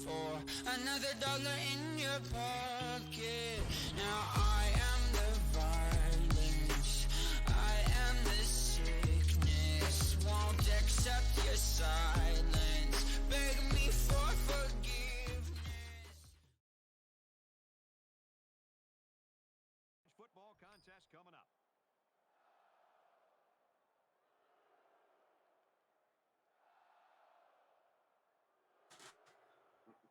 for another dollar in your pocket. Now I am the violence, I am the sickness. Won't accept your silence, beg me for forgiveness. Football contest coming up.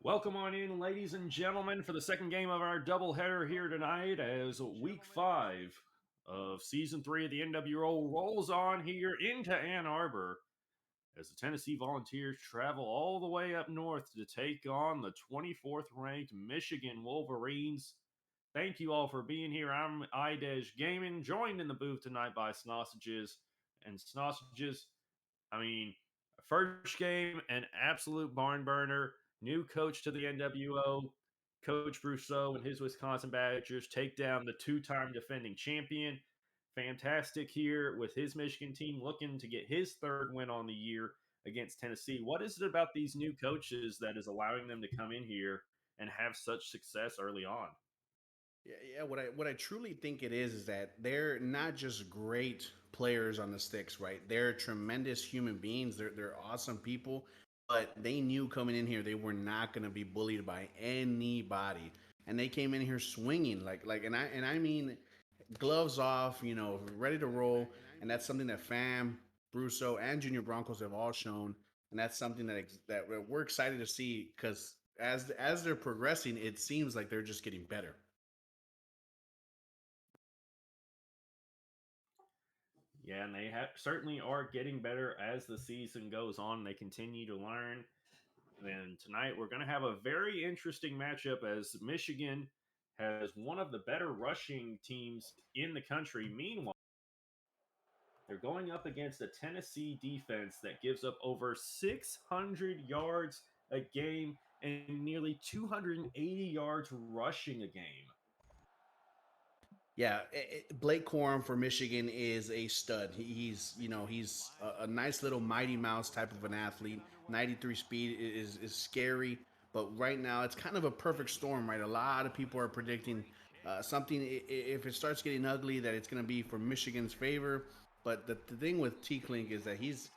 Welcome on in, ladies and gentlemen, for the second game of our doubleheader here tonight as Week 5 of Season 3 of the NWO rolls on here into Ann Arbor as the Tennessee Volunteers travel all the way up north to take on the 24th-ranked Michigan Wolverines. Thank you all for being here. I'm iDej Gaming, joined in the booth tonight by Snossages. And Snossages, first game, an absolute barn burner. New coach to the NWO, Coach Brousseau and his Wisconsin Badgers take down the two-time defending champion. Fantastic here with his Michigan team looking to get his third win on the year against Tennessee. What is it about these new coaches that is allowing them to come in here and have such success early on? Yeah. What I truly think it is that they're not just great players on the sticks, right? They're tremendous human beings. They're awesome people, but they knew coming in here they were not going to be bullied by anybody, and they came in here swinging and I mean gloves off, ready to roll, and that's something that Fam, Brousseau, and Junior Broncos have all shown, and that's something that we're excited to see because as they're progressing, it seems like they're just getting better. Yeah, and they certainly are getting better as the season goes on. They continue to learn. Then tonight we're going to have a very interesting matchup as Michigan has one of the better rushing teams in the country. Meanwhile, they're going up against a Tennessee defense that gives up over 600 yards a game and nearly 280 yards rushing a game. Yeah, Blake Corum for Michigan is a stud. He's a nice little Mighty Mouse type of an athlete. 93 speed is scary, but right now it's kind of a perfect storm, right? A lot of people are predicting something, if it starts getting ugly, that it's going to be for Michigan's favor. But the thing with T. Klink is that he's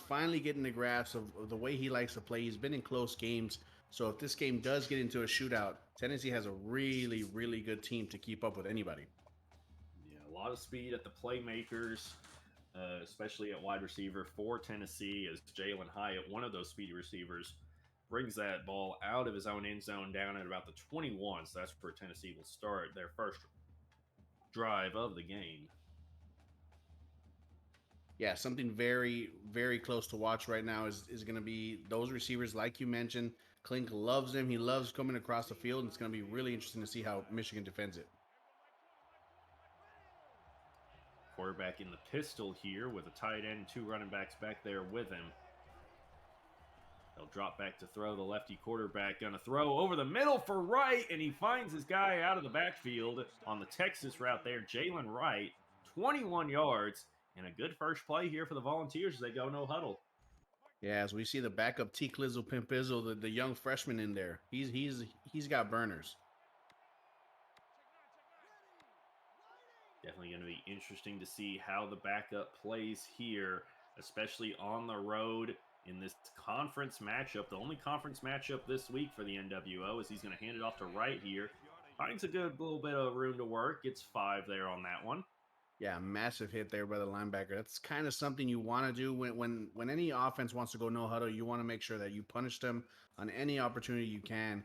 finally getting the grasp of the way he likes to play. He's been in close games. So if this game does get into a shootout, Tennessee has a really, really good team to keep up with anybody. A lot of speed at the playmakers, especially at wide receiver for Tennessee, as Jalen Hyatt, one of those speedy receivers, brings that ball out of his own end zone down at about the 21. So that's where Tennessee will start their first drive of the game. Yeah, something very, very close to watch right now is going to be those receivers, like you mentioned. Klink loves them. He loves coming across the field, and it's going to be really interesting to see how Michigan defends it. Quarterback in the pistol here with a tight end, two running backs back there with him. They'll drop back to throw. The lefty quarterback going to throw over the middle for Wright, and he finds his guy out of the backfield on the Texas route there. Jalen Wright, 21 yards, and a good first play here for the Volunteers as they go no huddle. Yeah, as we see the backup T. Clizzle Pimpizzle, the young freshman in there. He's got burners. Definitely going to be interesting to see how the backup plays here, especially on the road in this conference matchup. The only conference matchup this week for the NWO is he's going to hand it off to Wright here. Finds a good little bit of room to work. Gets 5 there on that one. Yeah, massive hit there by the linebacker. That's kind of something you want to do when any offense wants to go no huddle. You want to make sure that you punish them on any opportunity you can.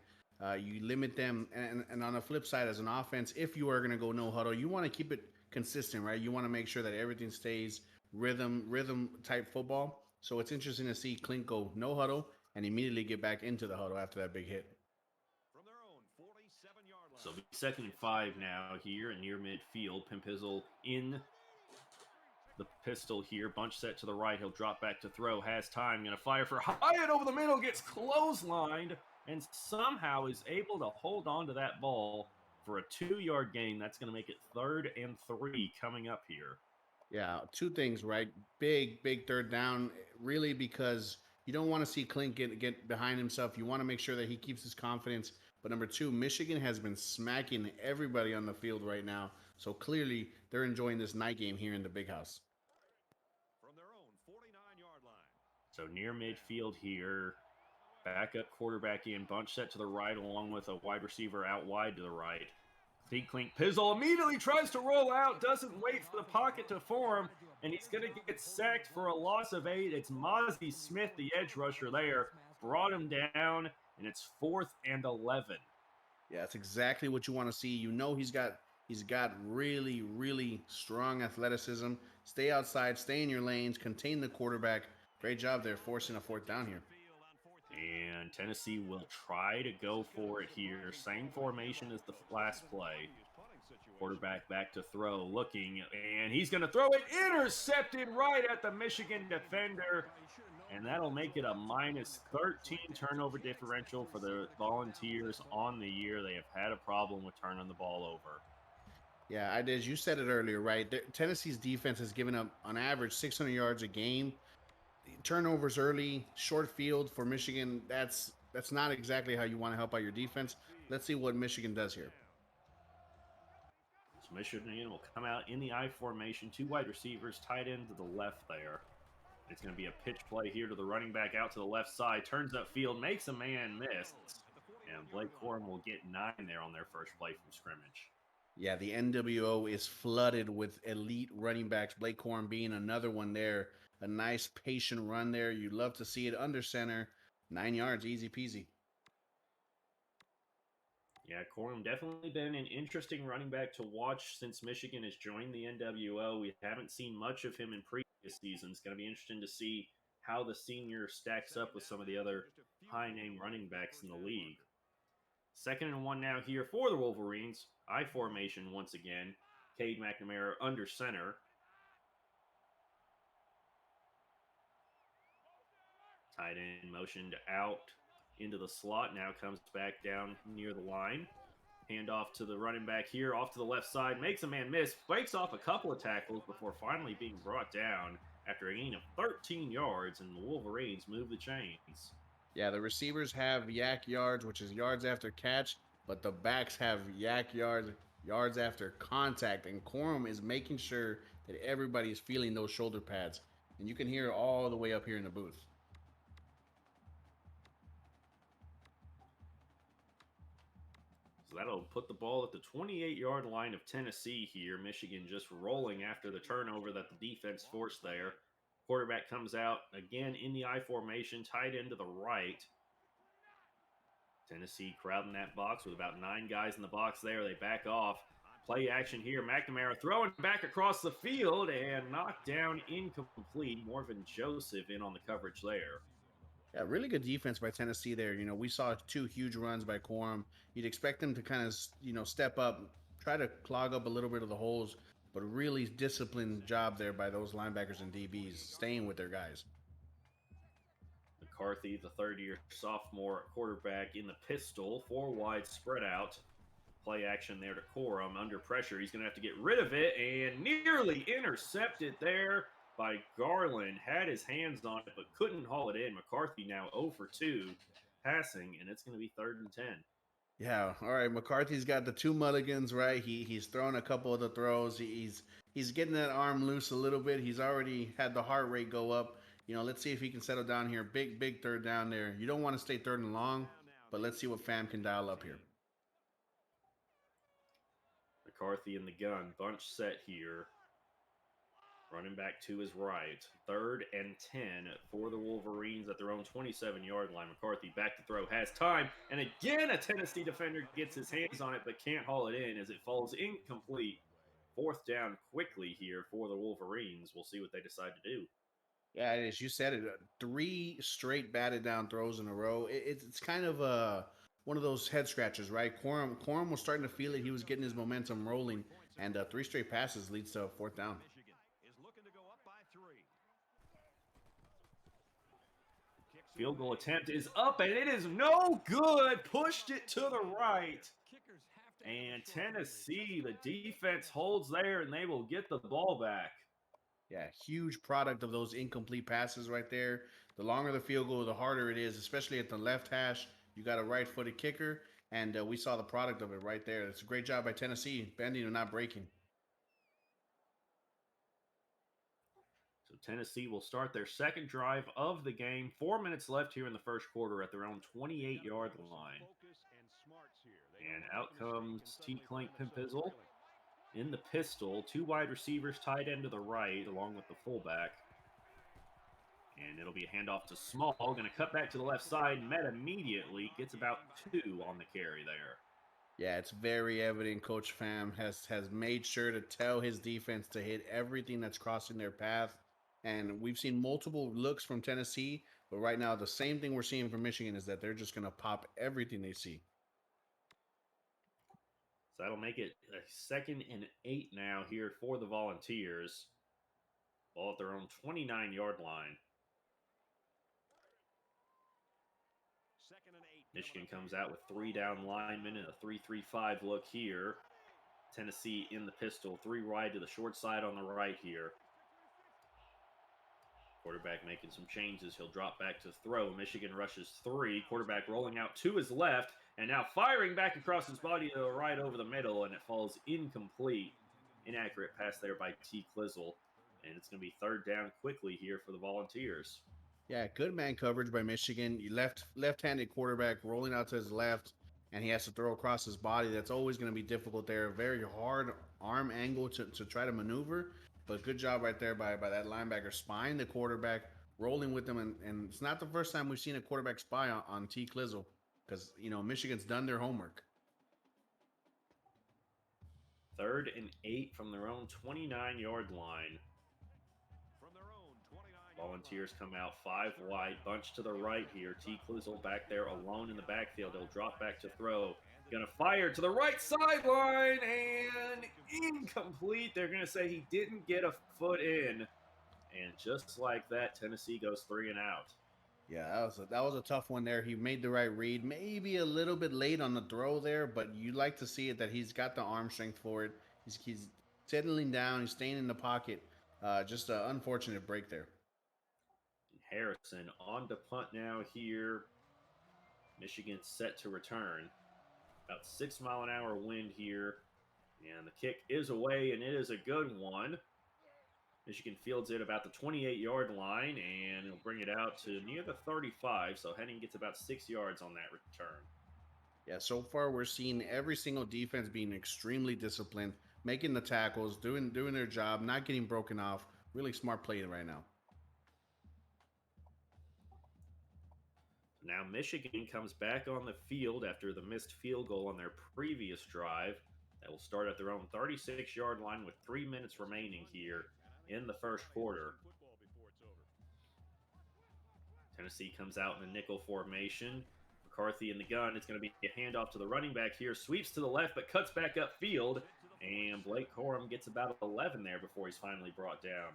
You limit them, and on the flip side, as an offense, if you are going to go no huddle, you want to keep it consistent, right? You want to make sure that everything stays rhythm type football. So it's interesting to see Klink go no huddle and immediately get back into the huddle after that big hit. From their own 47-yard line. So 2nd and 5 now here near midfield. Pimpizzle in the pistol here. Bunch set to the right. He'll drop back to throw. Has time. Going to fire for Hyatt over the middle. Gets clotheslined and somehow is able to hold on to that ball for a 2-yard gain. That's going to make it 3rd and 3 coming up here. Yeah, two things, right? Big 3rd down, really, because You don't want to see Clint get behind himself. You want to make sure that he keeps his confidence. But number two, Michigan has been smacking everybody on the field right now. So clearly they're enjoying this night game here in the big house. From their own 49-yard line. So near midfield here, backup quarterback in, bunch set to the right, along with a wide receiver out wide to the right. Clink Pizzle immediately tries to roll out, doesn't wait for the pocket to form, and he's going to get sacked for a loss of 8. It's Mozzie Smith, the edge rusher there, brought him down, and it's 4th and 11. Yeah, that's exactly what you want to see. You know he's got really, really strong athleticism. Stay outside, stay in your lanes, contain the quarterback. Great job there, forcing a 4th down here. And Tennessee will try to go for it here. Same formation as the last play. Quarterback back to throw, looking, and he's going to throw it. Intercepted right at the Michigan defender. And that'll make it a -13 turnover differential for the Volunteers on the year. They have had a problem with turning the ball over. Yeah, I did. You said it earlier, right? Tennessee's defense has given up, on average, 600 yards a game. Turnovers early, short field for Michigan. That's not exactly how you want to help out your defense. Let's see what Michigan does here. So Michigan will come out in the I formation, 2 wide receivers, tight end to the left there. It's going to be a pitch play here to the running back out to the left side. Turns upfield, makes a man miss. And Blake Corum will get 9 there on their first play from scrimmage. Yeah, the NWO is flooded with elite running backs. Blake Corum being another one there. A nice patient run there. You love to see it under center. 9 yards, easy peasy. Yeah, Corum definitely been an interesting running back to watch since Michigan has joined the NWO. We haven't seen much of him in previous seasons. It's going to be interesting to see how the senior stacks up with some of the other high-name running backs in the league. 2nd and 1 now here for the Wolverines. I formation once again. Cade McNamara under center. Tight end motioned out into the slot. Now comes back down near the line. Handoff to the running back here, off to the left side. Makes a man miss. Breaks off a couple of tackles before finally being brought down after a gain of 13 yards, and the Wolverines move the chains. Yeah, the receivers have yak yards, which is yards after catch, but the backs have yak yards after contact. And Corum is making sure that everybody is feeling those shoulder pads. And you can hear it all the way up here in the booth. So that'll put the ball at the 28-yard line of Tennessee here. Michigan just rolling after the turnover that the defense forced there. Quarterback comes out again in the I formation, tight end to the right. Tennessee crowding that box with about 9 guys in the box there. They back off. Play action here. McNamara throwing back across the field and knocked down incomplete. Morvin Joseph in on the coverage there. Yeah, really good defense by Tennessee there. You know, we saw 2 huge runs by Corum. You'd expect them to kind of, step up, try to clog up a little bit of the holes, but really disciplined job there by those linebackers and DBs, staying with their guys. McCarthy, the third-year sophomore quarterback in the pistol, 4 wide spread out. Play action there to Corum under pressure. He's going to have to get rid of it and nearly intercepted there by Garland. Had his hands on it but couldn't haul it in. McCarthy now 0 for 2 passing, and it's going to be 3rd and 10. Yeah, all right. McCarthy's got the 2 mulligans, right? He's thrown a couple of the throws. He's getting that arm loose a little bit. He's already had the heart rate go up. Let's see if he can settle down here. Big 3rd down there. You don't want to stay 3rd and long, but let's see what Fam can dial up here. McCarthy in the gun. Bunch set here. Running back to his right. 3rd and 10 for the Wolverines at their own 27-yard line. McCarthy back to throw. Has time. And again, a Tennessee defender gets his hands on it but can't haul it in as it falls incomplete. 4th down quickly here for the Wolverines. We'll see what they decide to do. Yeah, it is. You said it. 3 straight batted down throws in a row. It's kind of one of those head scratchers, right? Corum was starting to feel it. He was getting his momentum rolling. And 3 straight passes leads to a 4th down. Field goal attempt is up, and it is no good. Pushed it to the right. And Tennessee, the defense holds there, and they will get the ball back. Yeah, huge product of those incomplete passes right there. The longer the field goal, the harder it is, especially at the left hash. You got a right-footed kicker, and we saw the product of it right there. It's a great job by Tennessee, bending and not breaking. So Tennessee will start their second drive of the game. 4 minutes left here in the first quarter at their own 28-yard line. And out comes T. Clink Pimpizzle in the pistol. Two wide receivers, tight end to the right, along with the fullback. And it'll be a handoff to Small. Going to cut back to the left side. Met immediately. Gets about 2 on the carry there. Yeah, it's very evident Coach Pham has made sure to tell his defense to hit everything that's crossing their path. And we've seen multiple looks from Tennessee, but right now the same thing we're seeing from Michigan is that they're just going to pop everything they see. So that'll make it a 2nd and 8 now here for the Volunteers. Ball at their own 29-yard line. Michigan comes out with 3 down linemen and a 3-3-5 look here. Tennessee in the pistol, 3 wide to the short side on the right here. Quarterback making some changes. He'll drop back to throw. Michigan rushes 3. Quarterback rolling out to his left, and now firing back across his body to the right over the middle, and it falls incomplete. Inaccurate pass there by T. Clizzle, and it's going to be 3rd down quickly here for the Volunteers. Yeah, good man coverage by Michigan. Left-handed quarterback rolling out to his left, and he has to throw across his body. That's always going to be difficult there. Very hard arm angle to try to maneuver, but good job right there by that linebacker spying the quarterback, rolling with him, and it's not the first time we've seen a quarterback spy on T. Clizzle because, Michigan's done their homework. 3rd and 8 from their own 29-yard line. Volunteers come out 5 wide, bunch to the right here. T. Clizzle back there alone in the backfield. He'll drop back to throw. Going to fire to the right sideline and incomplete. They're going to say he didn't get a foot in. And just like that, Tennessee goes 3 and out. Yeah, that was a tough one there. He made the right read. Maybe a little bit late on the throw there, but you like to see it that he's got the arm strength for it. He's settling down. He's staying in the pocket. Just an unfortunate break there. Harrison on to punt now here. Michigan set to return. About 6-mile-an-hour wind here. And the kick is away, and it is a good one. Michigan fields it about the 28-yard line, and it'll bring it out to near the 35. So Henning gets about 6 yards on that return. Yeah, so far we're seeing every single defense being extremely disciplined, making the tackles, doing their job, not getting broken off. Really smart play right now. Now Michigan comes back on the field after the missed field goal on their previous drive. That will start at their own 36-yard line with 3 minutes remaining here in the first quarter. Tennessee comes out in a nickel formation. McCarthy in the gun. It's going to be a handoff to the running back here. Sweeps to the left, but cuts back upfield. And Blake Corum gets about 11 there before he's finally brought down.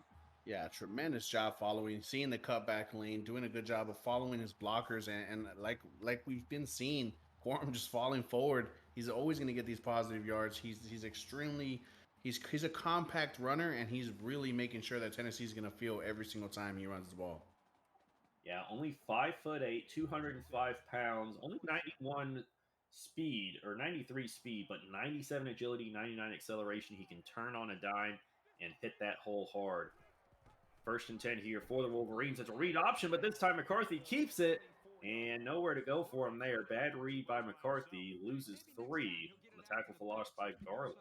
Yeah, tremendous job following, seeing the cutback lane, doing a good job of following his blockers, and like we've been seeing, Corum just falling forward. He's always going to get these positive yards. He's extremely he's a compact runner, and he's really making sure that Tennessee's going to feel every single time he runs the ball. Yeah, only 5'8", 205 pounds, only 91 speed or 93 speed, but 97 agility, 99 acceleration. He can turn on a dime and hit that hole hard. 1st and 10 here for the Wolverines. It's a read option, but this time McCarthy keeps it and nowhere to go for him there. Bad read by McCarthy. Loses 3 on the tackle for loss by Garland.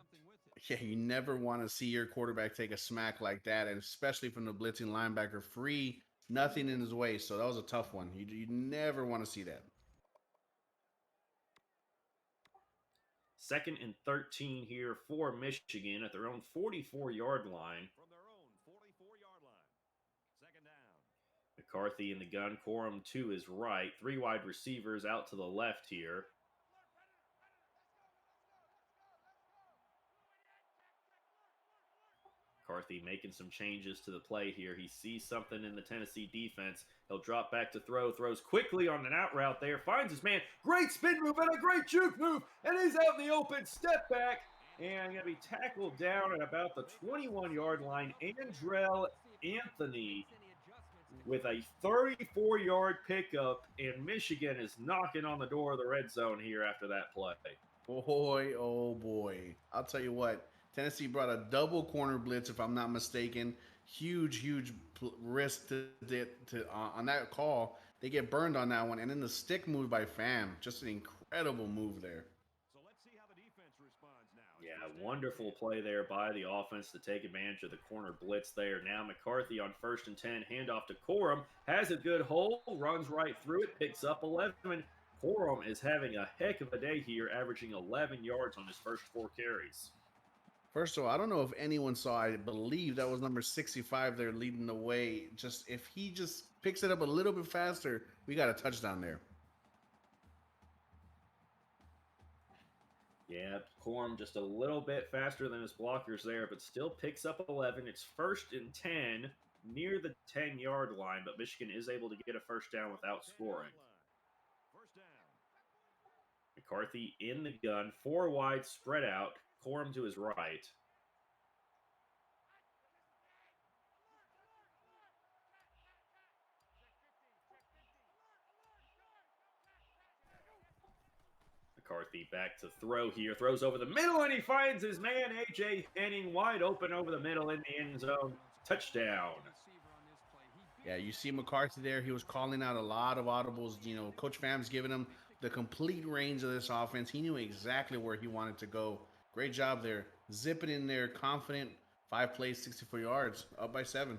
Yeah, you never want to see your quarterback take a smack like that, and especially from the blitzing linebacker. Free, nothing in his way. So that was a tough one. You never want to see that. 2nd and 13 here for Michigan at their own 44-yard line. McCarthy in the gun. Corum to his right. 3 wide receivers out to the left here. McCarthy making some changes to the play here. He sees something in the Tennessee defense. He'll drop back to throw. Throws quickly on an out route there. Finds his man. Great spin move and a great juke move. And he's out in the open. Step back. And going to be tackled down at about the 21-yard line. Andrell Anthony with a 34-yard pickup, and Michigan is knocking on the door of the red zone here after that play. Boy, oh boy. I'll tell you what. Tennessee brought a double corner blitz, if I'm not mistaken. Huge risk on that call. They get burned on that one. And then the stick move by Fam. Just an incredible move there. So let's see how the defense responds now. Yeah, wonderful play there by the offense to take advantage of the corner blitz there. Now McCarthy on 1st and 10, handoff to Corum, has a good hole, runs right through it, picks up 11. Corum is having a heck of a day here, averaging 11 yards on his first 4 carries. First of all, I don't know if anyone saw. I believe that was number 65 there leading the way. Just if he just picks it up a little bit faster, we got a touchdown there. Yeah, Corum just a little bit faster than his blockers there, but still picks up 11. It's 1st and 10 near the 10-yard line, but Michigan is able to get a first down without scoring. First down. McCarthy in the gun, 4 wide, spread out. Corum to his right. McCarthy back to throw here, throws over the middle, and he finds his man, A.J. Henning, wide open over the middle in the end zone. Touchdown. Yeah, you see McCarthy there. He was calling out a lot of audibles. You know, Coach Fam's giving him the complete range of this offense. He knew exactly where he wanted to go. Great job there. Zipping in there, confident. 5 plays, 64 yards, up by 7.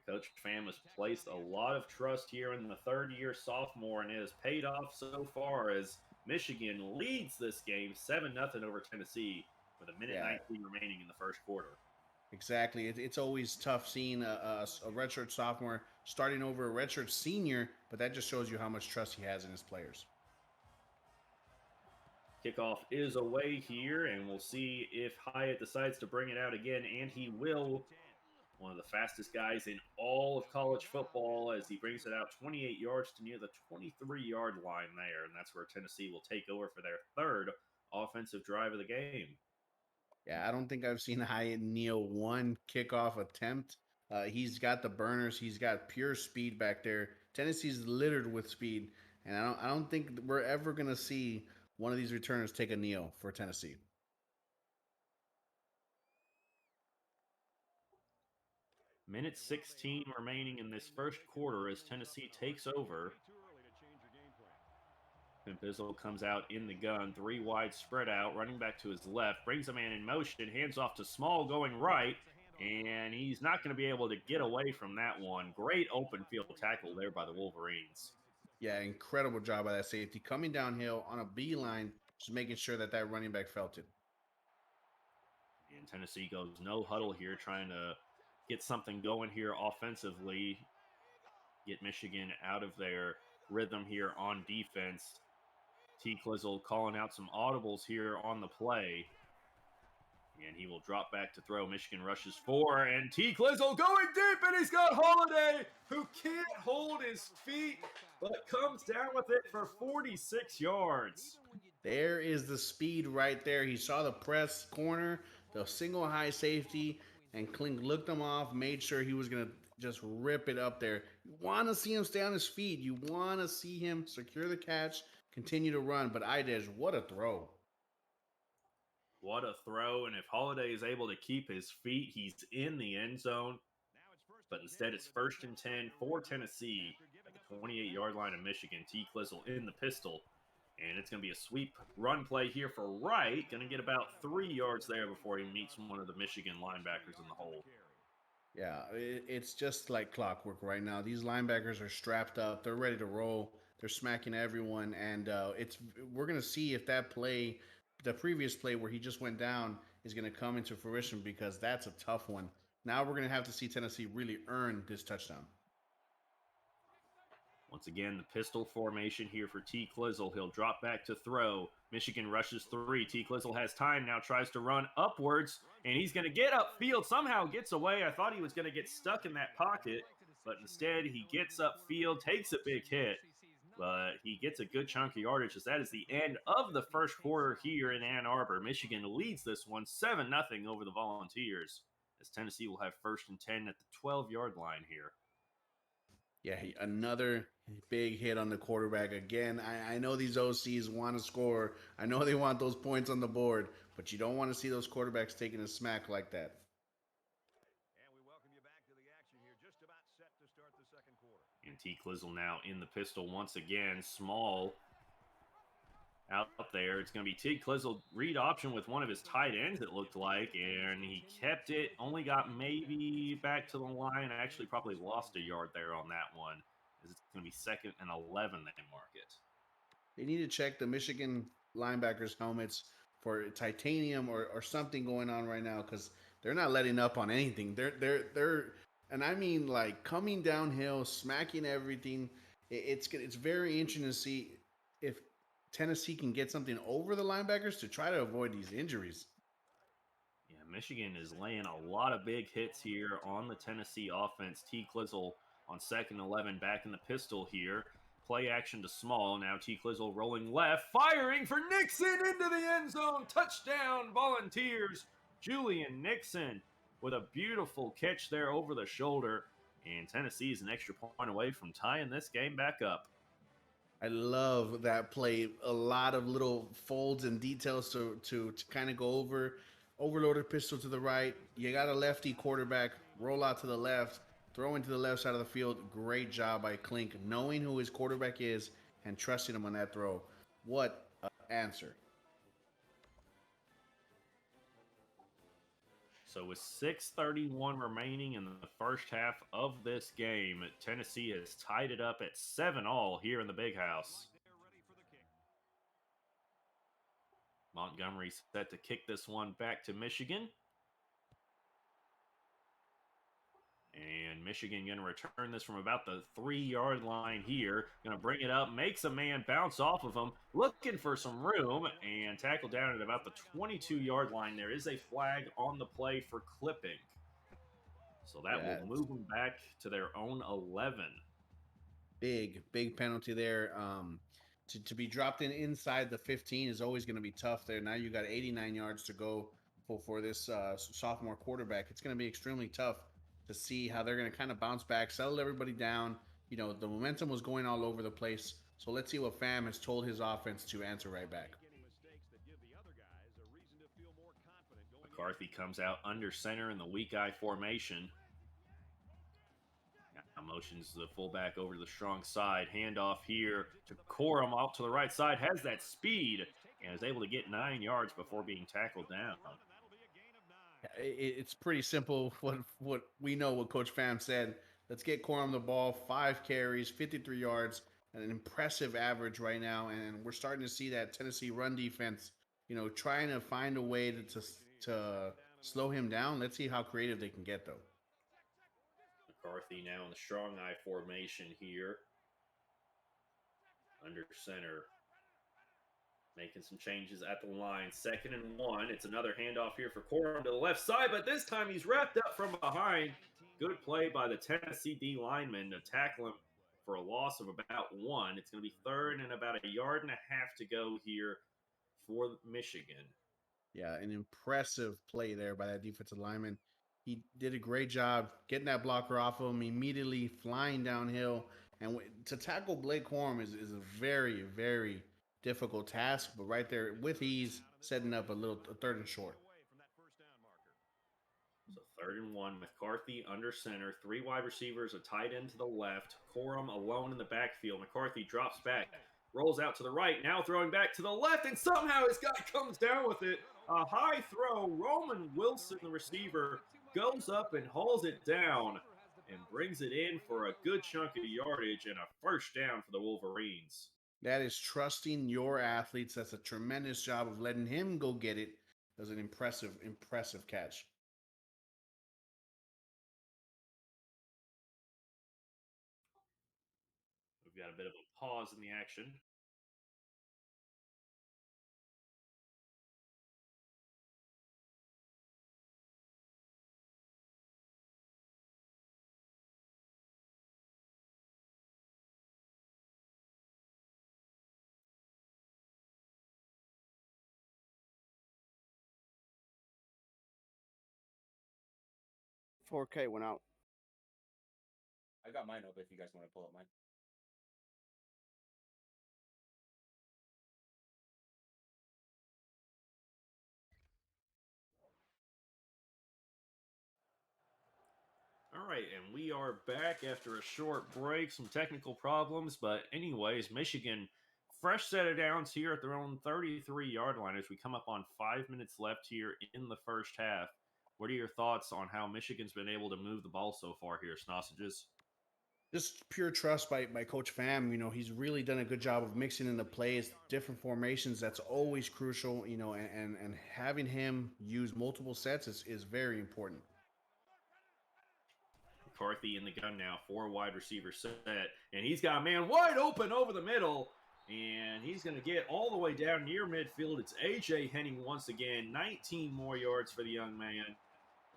Coach Pham has placed a lot of trust here in the 3rd-year sophomore, and it has paid off so far as Michigan leads this game 7-0 over Tennessee with a minute 19 remaining in the first quarter. Exactly. It's always tough seeing a redshirt sophomore starting over a redshirt senior, but that just shows you how much trust he has in his players. Kickoff is away here, and we'll see if Hyatt decides to bring it out again, and he will. One of the fastest guys in all of college football as he brings it out 28 yards to near the 23-yard line there, and that's where Tennessee will take over for their 3rd offensive drive of the game. Yeah, I don't think I've seen Hyatt kneel one kickoff attempt. He's got the burners. He's got pure speed back there. Tennessee's littered with speed, and I don't think we're ever going to see one of these returners take a kneel for Tennessee. Minute 16 remaining in this first quarter as Tennessee takes over. Bizzle comes out in the gun, 3 wide spread out, running back to his left, brings a man in motion, hands off to Small going right, and he's not going to be able to get away from that one. Great open field tackle there by the Wolverines. Yeah, incredible job by that safety. Coming downhill on a beeline, just making sure that running back felt it. And Tennessee goes no huddle here, trying to get something going here offensively, get Michigan out of their rhythm here on defense. T. Clizzle calling out some audibles here on the play. And he will drop back to throw. Michigan rushes 4, and T. Clizzle going deep, and he's got Holiday, who can't hold his feet, but comes down with it for 46 yards. There is the speed right there. He saw the press corner, the single high safety, and Klink looked him off, made sure he was going to just rip it up there. You want to see him stay on his feet. You want to see him secure the catch, continue to run. But Idej, what a throw. What a throw. And if Holiday is able to keep his feet, he's in the end zone. But instead, it's 1st and 10 for Tennessee at the 28-yard line of Michigan. T. Clizzle in the pistol. And it's going to be a sweep run play here for Wright. Going to get about 3 yards there before he meets one of the Michigan linebackers in the hole. Yeah, it's just like clockwork right now. These linebackers are strapped up. They're ready to roll. They're smacking everyone. And we're going to see if that play, the previous play where he just went down, is going to come into fruition, because that's a tough one. Now we're going to have to see Tennessee really earn this touchdown. Once again, the pistol formation here for T. Clizzle. He'll drop back to throw. Michigan rushes 3. T. Clizzle has time now, tries to run upwards, and he's going to get upfield. Somehow gets away. I thought he was going to get stuck in that pocket, but instead he gets upfield, takes a big hit, but he gets a good chunk of yardage, as that is the end of the first quarter here in Ann Arbor. Michigan leads this one 7-0 over the Volunteers, as Tennessee will have 1st and 10 at the 12-yard line here. Yeah, another big hit on the quarterback again. I know these OCs want to score. I know they want those points on the board, but you don't want to see those quarterbacks taking a smack like that. And we welcome you back to the action here. Just about set to start the second quarter. And T. Clizzle now in the pistol once again. Small out there. It's going to be T. Clizzle read option with one of his tight ends, it looked like, and he kept it. Only got maybe back to the line. Actually, probably lost a yard there on that one. As it's going to be 2nd and 11. They mark it. They need to check the Michigan linebackers' helmets for titanium or something going on right now because they're not letting up on anything. They're and I mean like coming downhill, smacking everything. It's very interesting to see if Tennessee can get something over the linebackers to try to avoid these injuries. Yeah, Michigan is laying a lot of big hits here on the Tennessee offense. T. Clizzle on 2nd and 11 back in the pistol here. Play action to Small. Now T. Clizzle rolling left, firing for Nixon into the end zone. Touchdown, Volunteers. Julian Nixon with a beautiful catch there over the shoulder. And Tennessee is an extra point away from tying this game back up. I love that play. A lot of little folds and details to kind of go over. Overloaded pistol to the right. You got a lefty quarterback. Roll out to the left. Throw into the left side of the field. Great job by Klink, knowing who his quarterback is and trusting him on that throw. What an answer. So with 6:31 remaining in the first half of this game, Tennessee has tied it up at 7-all here in the Big House. Montgomery set to kick this one back to Michigan. And Michigan going to return this from about the 3-yard line here. Going to bring it up, makes a man bounce off of him, looking for some room, and tackle down at about the 22-yard line. There is a flag on the play for clipping. So that will Yeah, move them back to their own 11. big penalty there. To be dropped in inside the 15 is always going to be tough there. Now you got 89 yards to go for this sophomore quarterback. It's going to be extremely tough to see how they're going to kind of bounce back, settle everybody down. You know, the momentum was going all over the place. So let's see what Fam has told his offense to answer right back. McCarthy comes out under center in the weak eye formation. Now motions the fullback over to the strong side. Handoff here to Corum out to the right side. Has that speed and is able to get 9 yards before being tackled down. It's pretty simple. What we know, what Coach Fam said. Let's get Corum the ball. 5 carries, 53 yards, and an impressive average right now. And we're starting to see that Tennessee run defense, you know, trying to find a way to slow him down. Let's see how creative they can get, though. McCarthy now in the strong eye formation here. Under center. Making some changes at the line. 2nd and 1. It's another handoff here for Corum to the left side, but this time he's wrapped up from behind. Good play by the Tennessee D lineman to tackle him for a loss of about 1. It's going to be 3rd and about 1.5 yards to go here for Michigan. Yeah, an impressive play there by that defensive lineman. He did a great job getting that blocker off of him, immediately flying downhill. And to tackle Blake Corum is a very, very difficult task, but right there with ease, setting up a 3rd and short. So 3rd and 1, McCarthy under center, 3 wide receivers, a tight end to the left, Corum alone in the backfield. McCarthy drops back, rolls out to the right, now throwing back to the left, and somehow his guy comes down with it. A high throw. Roman Wilson, the receiver, goes up and hauls it down and brings it in for a good chunk of yardage and a first down for the Wolverines. That is trusting your athletes. That's a tremendous job of letting him go get it. That was an impressive catch. We've got a bit of a pause in the action. $4K went out. I got mine open if you guys want to pull up mine. All right, and we are back after a short break, some technical problems, but anyways, Michigan fresh set of downs here at their own 33-yard line as we come up on 5 minutes left here in the first half. What are your thoughts on how Michigan's been able to move the ball so far here, Sausages? Just pure trust by Coach Fam. He's really done a good job of mixing in the plays, different formations. That's always crucial. And having him use multiple sets is very important. McCarthy in the gun now, four wide receiver set, and he's got a man wide open over the middle, and he's going to get all the way down near midfield. It's AJ Henning once again, 19 more yards for the young man.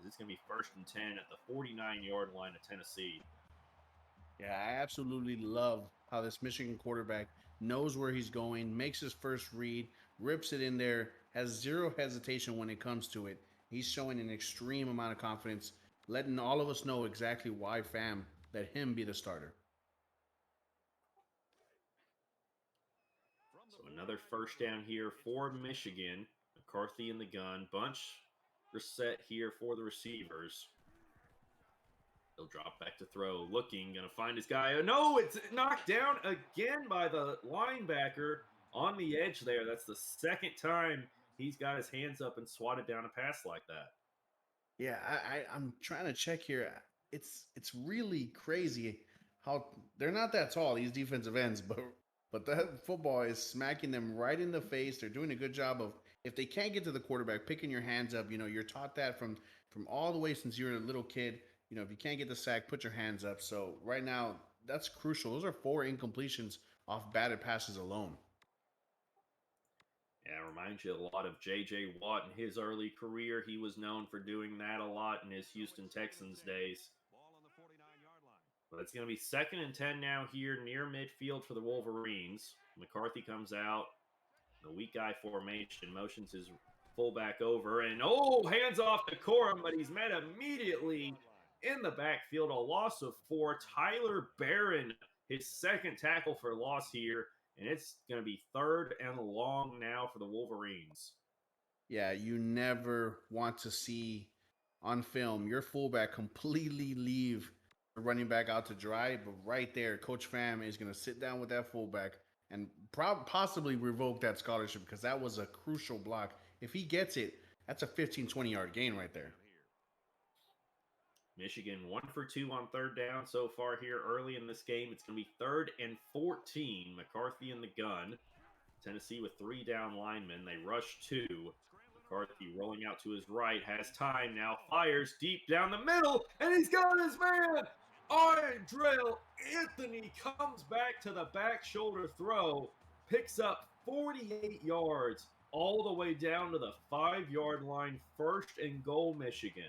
It's going to be 1st and 10 at the 49-yard line of Tennessee. Yeah, I absolutely love how this Michigan quarterback knows where he's going, makes his first read, rips it in there, has zero hesitation when it comes to it. He's showing an extreme amount of confidence, letting all of us know exactly why Fam let him be the starter. So another first down here for Michigan. McCarthy in the gun. Bunch reset here for the receivers. He'll drop back to throw, looking, gonna find his guy. Oh, no, it's knocked down again by the linebacker on the edge there. That's the second time he's got his hands up and swatted down a pass like that. Yeah, I'm trying to check here. It's really crazy how they're not that tall, these defensive ends, but that football is smacking them right in the face. They're doing a good job of, if they can't get to the quarterback, picking your hands up. You're taught that from all the way since you were a little kid. If you can't get the sack, put your hands up. So right now, that's crucial. Those are four incompletions off batted passes alone. Yeah, it reminds you a lot of J.J. Watt in his early career. He was known for doing that a lot in his Houston Texans days. But it's going to be 2nd and 10 now here near midfield for the Wolverines. McCarthy comes out. The weak guy formation motions his fullback over. And, hands off to Corum, but he's met immediately in the backfield. A loss of 4. Tyler Barron, his second tackle for loss here. And it's going to be 3rd and long now for the Wolverines. Yeah, you never want to see on film your fullback completely leave the running back out to dry, but right there, Coach Fam is going to sit down with that fullback and possibly revoke that scholarship because that was a crucial block. If he gets it, that's a 15, 20-yard gain right there. Michigan 1 for 2 on 3rd down so far here early in this game. It's going to be 3rd and 14. McCarthy in the gun. Tennessee with 3 down linemen. They rush 2. McCarthy rolling out to his right, has time now, fires deep down the middle, and he's got his man! Andrell Anthony comes back to the back shoulder throw, picks up 48 yards, all the way down to the 5-yard line, 1st and goal, Michigan.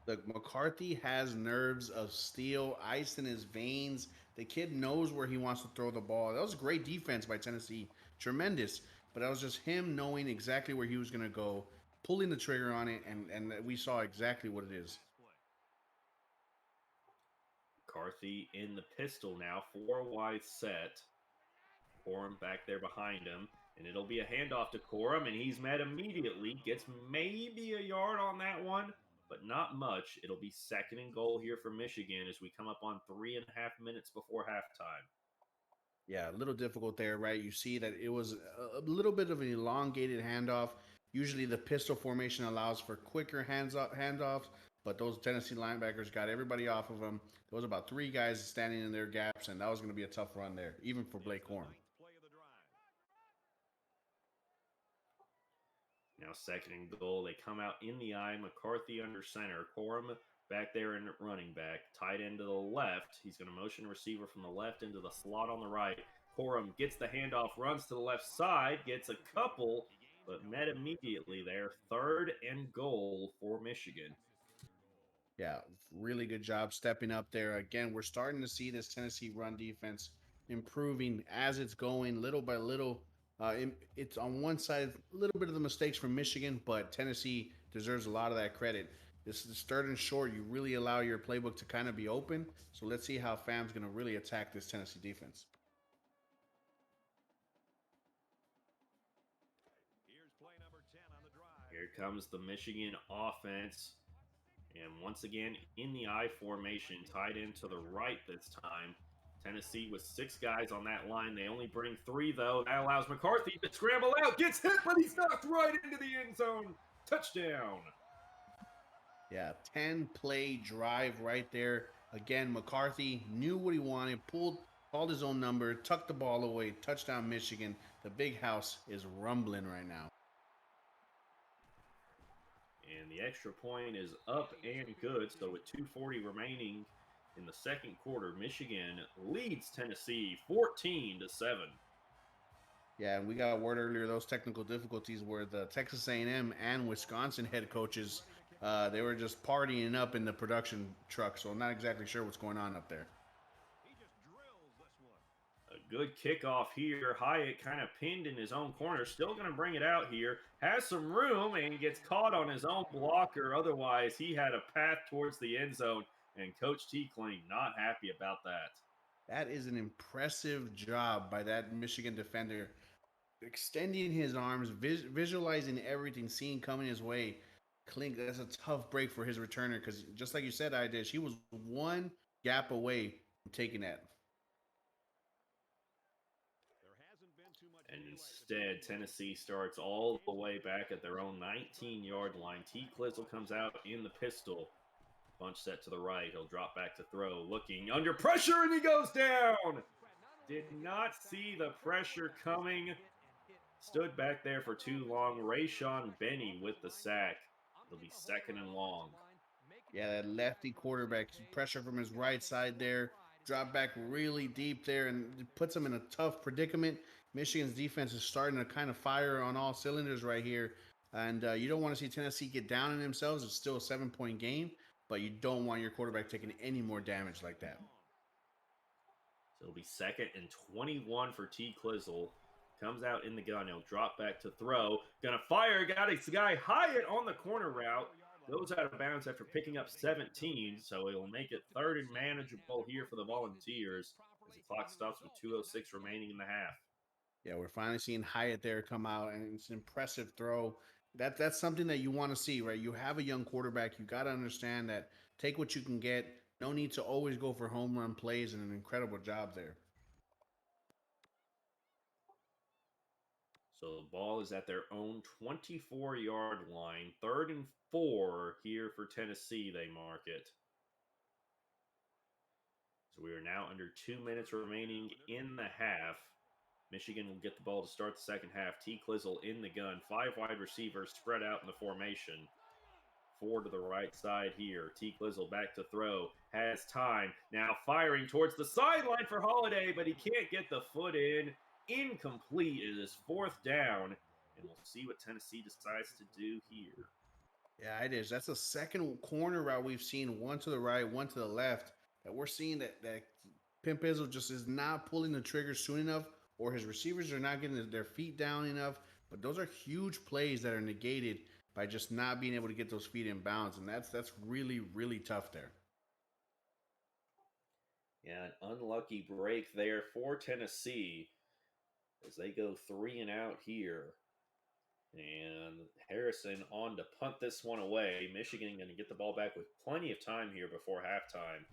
Look, McCarthy has nerves of steel, ice in his veins. The kid knows where he wants to throw the ball. That was great defense by Tennessee. Tremendous. But that was just him knowing exactly where he was going to go, pulling the trigger on it, and we saw exactly what it is. McCarthy in the pistol now, 4 wide set. Corum back there behind him. And it'll be a handoff to Corum, and he's met immediately. Gets maybe a yard on that one, but not much. It'll be 2nd and goal here for Michigan as we come up on 3.5 minutes before halftime. Yeah, a little difficult there, right? You see that it was a little bit of an elongated handoff. Usually the pistol formation allows for quicker handoffs, but those Tennessee linebackers got everybody off of them. There was about 3 guys standing in their gaps, and that was going to be a tough run there, even for Blake Corum. Now 2nd and goal. They come out in the eye. McCarthy under center. Corum back there in running back. Tight end to the left. He's going to motion receiver from the left into the slot on the right. Corum gets the handoff, runs to the left side, gets a couple, but met immediately there. 3rd and goal for Michigan. Yeah, really good job stepping up there. Again, we're starting to see this Tennessee run defense improving as it's going little by little. It's on one side, a little bit of the mistakes from Michigan, but Tennessee deserves a lot of that credit. This is third and short. You really allow your playbook to kind of be open. So let's see how Fam's going to really attack this Tennessee defense. Here's play number 10 on the drive. Here comes the Michigan offense. And once again, in the I formation, tied into the right this time. Tennessee with 6 guys on that line. They only bring 3, though. That allows McCarthy to scramble out. Gets hit, but he's knocked right into the end zone. Touchdown. Yeah, 10-play drive right there. Again, McCarthy knew what he wanted, called his own number, tucked the ball away. Touchdown, Michigan. The big house is rumbling right now. And the extra point is up and good. So with 2:40 remaining in the second quarter, Michigan leads Tennessee 14-7. Yeah, and we got word earlier those technical difficulties were the Texas A&M and Wisconsin head coaches. They were just partying up in the production truck, so I'm not exactly sure what's going on up there. He just drills this one. A good kickoff here. Hyatt kind of pinned in his own corner. Still going to bring it out here. Has some room and gets caught on his own blocker. Otherwise, he had a path towards the end zone. And Coach Tiekling not happy about that. That is an impressive job by that Michigan defender. Extending his arms, visualizing everything, seeing coming his way. Klink, that's a tough break for his returner because just like you said, he was one gap away from taking that. And instead, Tennessee starts all the way back at their own 19-yard line. T. Clizzle comes out in the pistol. Bunch set to the right. He'll drop back to throw. Looking under pressure, and he goes down. Did not see the pressure coming. Stood back there for too long. Rayshon Benny with the sack. It'll be second and long. Yeah, that lefty quarterback, pressure from his right side there. Drop back really deep there and puts him in a tough predicament. Michigan's defense is starting to kind of fire on all cylinders right here. And you don't want to see Tennessee get down on themselves. It's still a 7-point game, but you don't want your quarterback taking any more damage like that. So it'll be second and 21 for T. Clizzle. Comes out in the gun. He'll drop back to throw. Gonna fire. Got his guy Hyatt on the corner route. Goes out of bounds after picking up 17. So he'll make it third and manageable here for the Volunteers as the clock stops with 2:06 remaining in the half. Yeah, we're finally seeing Hyatt there come out, and it's an impressive throw. That's something that you want to see, right? You have a young quarterback. You got to understand that take what you can get. No need to always go for home run plays, and an incredible job there. So the ball is at their own 24-yard line. 3rd and 4 here for Tennessee, they mark it. So we are now under 2 minutes remaining in the half. Michigan will get the ball to start the second half. T. Clizzle in the gun. 5 wide receivers spread out in the formation. 4 to the right side here. T. Clizzle back to throw. Has time. Now firing towards the sideline for Holiday, but he can't get the foot in. Incomplete. It is 4th down, and we'll see what Tennessee decides to do here. Yeah, it is. That's the second corner route we've seen, one to the right, one to the left, that we're seeing that Pimp Izzo just is not pulling the trigger soon enough, or his receivers are not getting their feet down enough. But those are huge plays that are negated by just not being able to get those feet in bounds, and that's really, really tough there. Yeah, an unlucky break there for Tennessee as they go 3 and out here. And Harrison on to punt this one away. Michigan going to get the ball back with plenty of time here before halftime.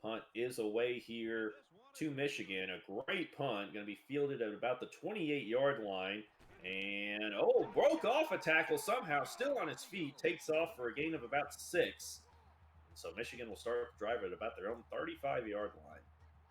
Punt is away here to Michigan. A great punt. Going to be fielded at about the 28-yard line. And, broke off a tackle somehow. Still on his feet. Takes off for a gain of about 6. So Michigan will start the drive at about their own 35-yard line.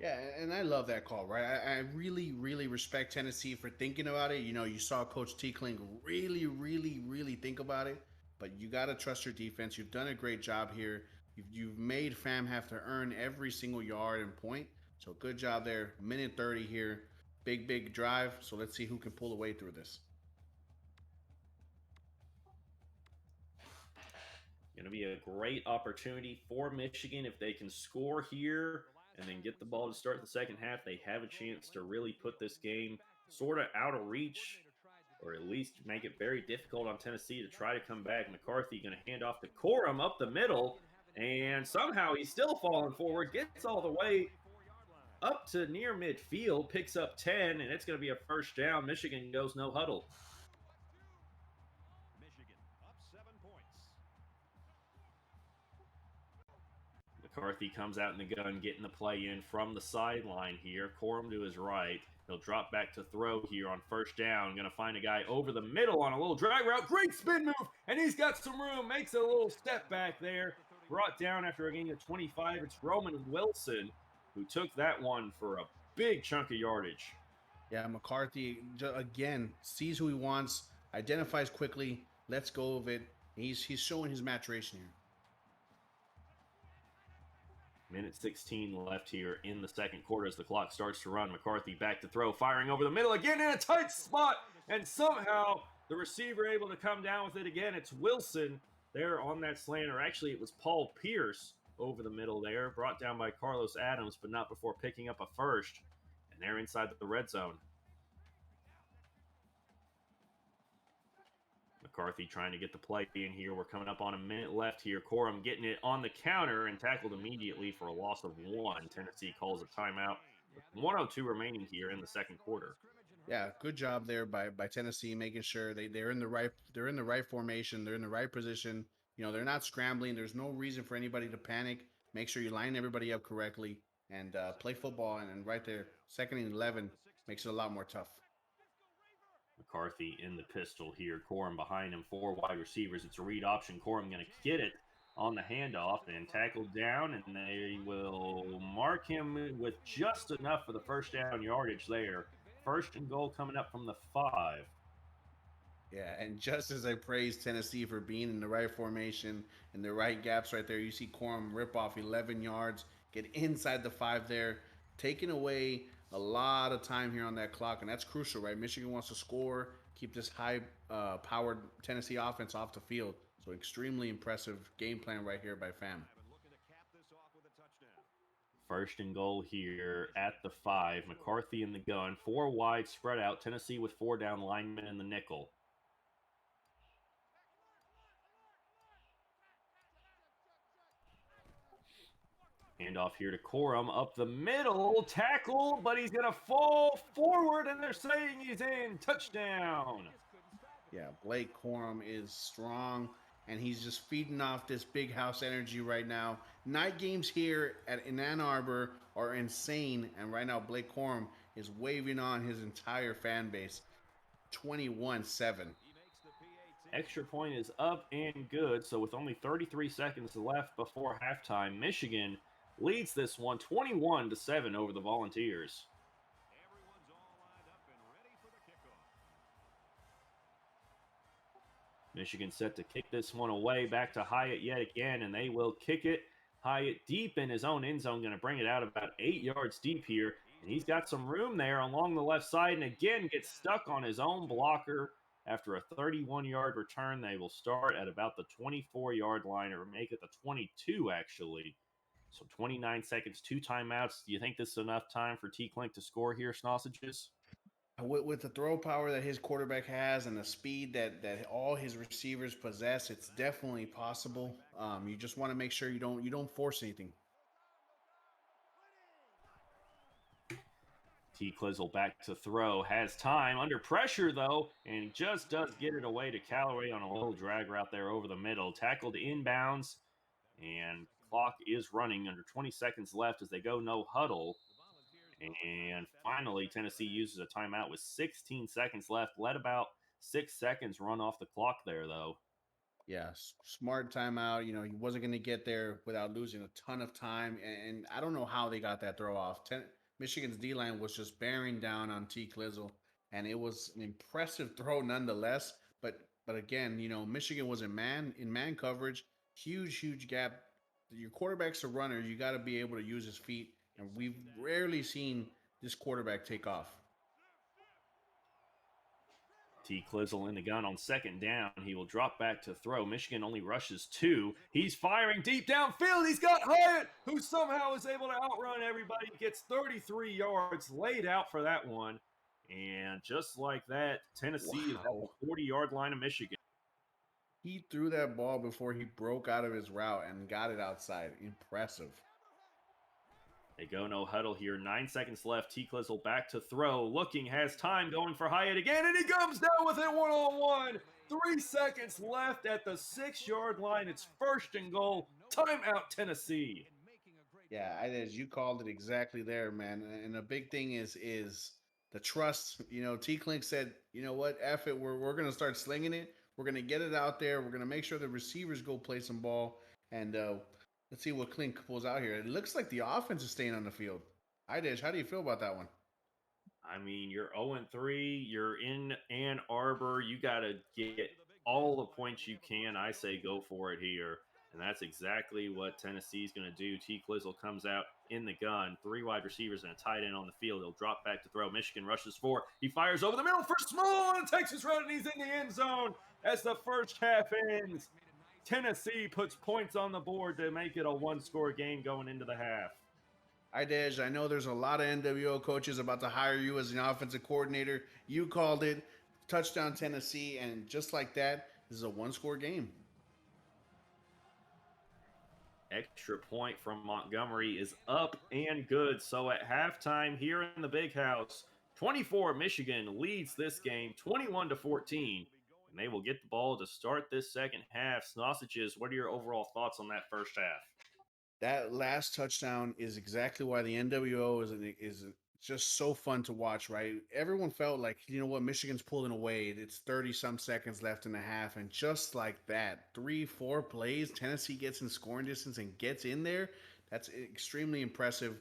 Yeah, and I love that call, right? I really, really respect Tennessee for thinking about it. You know, you saw Coach Tiekling really, really, really think about it. But you got to trust your defense. You've done a great job here. You've made Fam have to earn every single yard and point. So good job there. Minute 30 here. Big, big drive. So let's see who can pull away through this. Going to be a great opportunity for Michigan if they can score here and then get the ball to start the second half. They have a chance to really put this game sort of out of reach or at least make it very difficult on Tennessee to try to come back. McCarthy going to hand off to Corum up the middle, and somehow he's still falling forward, gets all the way up to near midfield, picks up 10, and it's going to be a first down. Michigan goes no huddle. Michigan up 7 points. McCarthy comes out in the gun, getting the play in from the sideline here. Corum to his right. He'll drop back to throw here on first down. Going to find a guy over the middle on a little drag route. Great spin move, and he's got some room. Makes a little step back there. Brought down after a gain of 25. It's Roman Wilson who took that one for a big chunk of yardage. Yeah, McCarthy, again, sees who he wants, identifies quickly, lets go of it. He's showing his maturation here. Minute 16 left here in the second quarter as the clock starts to run. McCarthy back to throw, firing over the middle again in a tight spot, and somehow the receiver able to come down with it again. It's Wilson there on that slant, or actually it was Paul Pierce over the middle there, brought down by Carlos Adams, but not before picking up a first, and they're inside the red zone. McCarthy trying to get the play in here. We're coming up on a minute left here. Corum getting it on the counter and tackled immediately for a loss of 1. Tennessee calls a timeout with 1:02 remaining here in the second quarter. Yeah, good job there by Tennessee, making sure they're in the right formation, they're in the right position. You know, they're not scrambling. There's no reason for anybody to panic. Make sure you line everybody up correctly and play football. And right there, 2nd and 11 makes it a lot more tough. McCarthy in the pistol here. Corum behind him, 4 wide receivers. It's a read option. Corum going to get it on the handoff and tackled down, and they will mark him with just enough for the first down yardage there. 1st and goal coming up from the 5. Yeah, and just as I praise Tennessee for being in the right formation and the right gaps right there, you see Corum rip off 11 yards, get inside the 5 there, taking away a lot of time here on that clock, and that's crucial, right? Michigan wants to score, keep this high-powered Tennessee offense off the field. So extremely impressive game plan right here by FAM. 1st and goal here at the 5. McCarthy in the gun, 4 wide spread out. Tennessee with 4 down linemen in the nickel. Handoff here to Corum up the middle, tackle, but he's going to fall forward, and they're saying he's in. Touchdown. Yeah, Blake Corum is strong, and he's just feeding off this big house energy right now. Night games here in Ann Arbor are insane, and right now Blake Corum is waving on his entire fan base. 21-7. Extra point is up and good, so with only 33 seconds left before halftime, Michigan leads this one 21-7 over the Volunteers. Everyone's all lined up and ready for the kickoff. Michigan set to kick this one away, back to Hyatt yet again, and they will kick it. Hyatt deep in his own end zone, going to bring it out about 8 yards deep here, and he's got some room there along the left side, and again gets stuck on his own blocker. After a 31-yard return, they will start at about the 24-yard line, or make it the 22 actually. So 29 seconds, 2 timeouts. Do you think this is enough time for T. Klink to score here, Sausages? With the throw power that his quarterback has and the speed that all his receivers possess, it's definitely possible. You just want to make sure you don't force anything. T. Klizzle back to throw, has time, under pressure though, and he just does get it away to Callaway on a little drag route there over the middle. Tackled inbounds, and clock is running under 20 seconds left as they go no huddle. And finally, Tennessee uses a timeout with 16 seconds left. Let about 6 seconds run off the clock there, though. Yeah, smart timeout. You know, he wasn't going to get there without losing a ton of time. And I don't know how they got that throw off. Michigan's D-line was just bearing down on T. Klizzle, and it was an impressive throw nonetheless. But again, you know, Michigan was in man coverage, huge gap. Your quarterback's a runner. You got to be able to use his feet, and we've rarely seen this quarterback take off. T. Klizzle in the gun on 2nd down. He will drop back to throw. Michigan only rushes 2. He's firing deep downfield. He's got Hyatt, who somehow is able to outrun everybody. Gets 33 yards laid out for that one. And just like that, Tennessee is at Wow. the 40-yard line of Michigan. He threw that ball before he broke out of his route and got it outside. Impressive. They go no huddle here. 9 seconds left. T. Clizzle back to throw. Looking, has time, going for Hyatt again, and he comes down with it one-on-one. 3 seconds left at the 6-yard line. It's first and goal. Timeout, Tennessee. Yeah, as you called it exactly there, man. And the big thing is the trust. You know, T Clink said, you know what, F it, we're gonna start slinging it. We're gonna get it out there. We're gonna make sure the receivers go play some ball. And let's see what Clink pulls out here. It looks like the offense is staying on the field. Idish, how do you feel about that one? I mean, you're 0-3. You're in Ann Arbor. You got to get all the points you can. I say go for it here. And that's exactly what Tennessee's going to do. T. Clizzle comes out in the gun. 3 wide receivers and a tight end on the field. He'll drop back to throw. Michigan rushes 4. He fires over the middle for Small and takes his run, and he's in the end zone as the first half ends. Tennessee puts points on the board to make it a 1-score game going into the half. Idej, I know there's a lot of NWO coaches about to hire you as an offensive coordinator. You called it. Touchdown Tennessee, and just like that, this is a 1-score game. Extra point from Montgomery is up and good. So at halftime here in the Big House, 24 Michigan leads this game 21-14. And they will get the ball to start this second half. Sausages, what are your overall thoughts on that first half? That last touchdown is exactly why the NWO is just so fun to watch, right? Everyone felt like, you know what, Michigan's pulling away. It's 30-some seconds left in the half, and just like that, 3-4 plays, Tennessee gets in scoring distance and gets in there. That's extremely impressive.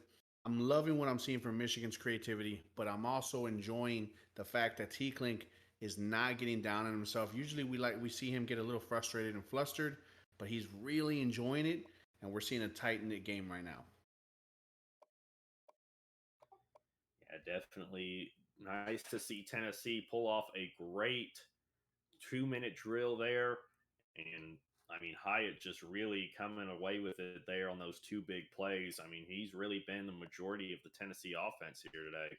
I'm loving what I'm seeing from Michigan's creativity, but I'm also enjoying the fact that T. Clink is not getting down on himself. Usually we see him get a little frustrated and flustered, but he's really enjoying it. And we're seeing a tight-knit game right now. Yeah, definitely nice to see Tennessee pull off a great 2-minute drill there. And, I mean, Hyatt just really coming away with it there on those 2 big plays. I mean, he's really been the majority of the Tennessee offense here today.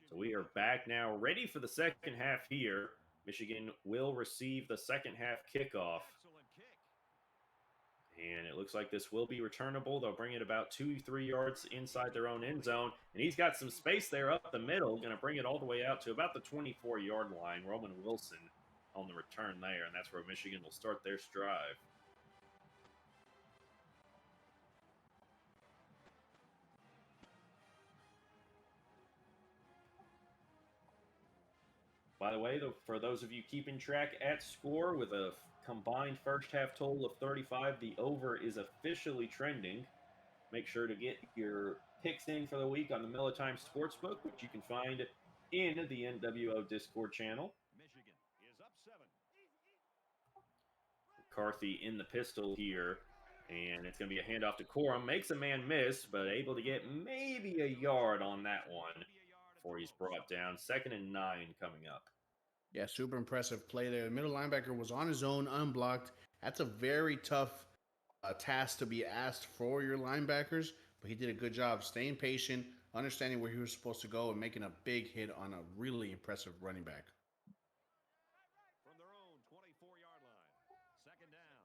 So we are back now, ready for the second half here. Michigan will receive the second half kickoff. And it looks like this will be returnable. They'll bring it about 2-3 yards inside their own end zone. And he's got some space there up the middle. Going to bring it all the way out to about the 24-yard line. Roman Wilson on the return there. And that's where Michigan will start their drive. By the way, for those of you keeping track at score, with a combined first half total of 35, the over is officially trending. Make sure to get your picks in for the week on the Miller Time Sportsbook, which you can find in the NWO Discord channel. Michigan is up 7. McCarthy in the pistol here, and it's going to be a handoff to Corum. Makes a man miss, but able to get maybe a yard on that one before he's brought down. 2nd and 9 coming up. Yeah, super impressive play there. The middle linebacker was on his own, unblocked. That's a very tough task to be asked for your linebackers, but he did a good job staying patient, understanding where he was supposed to go, and making a big hit on a really impressive running back. From their own 24-yard line. 2nd down.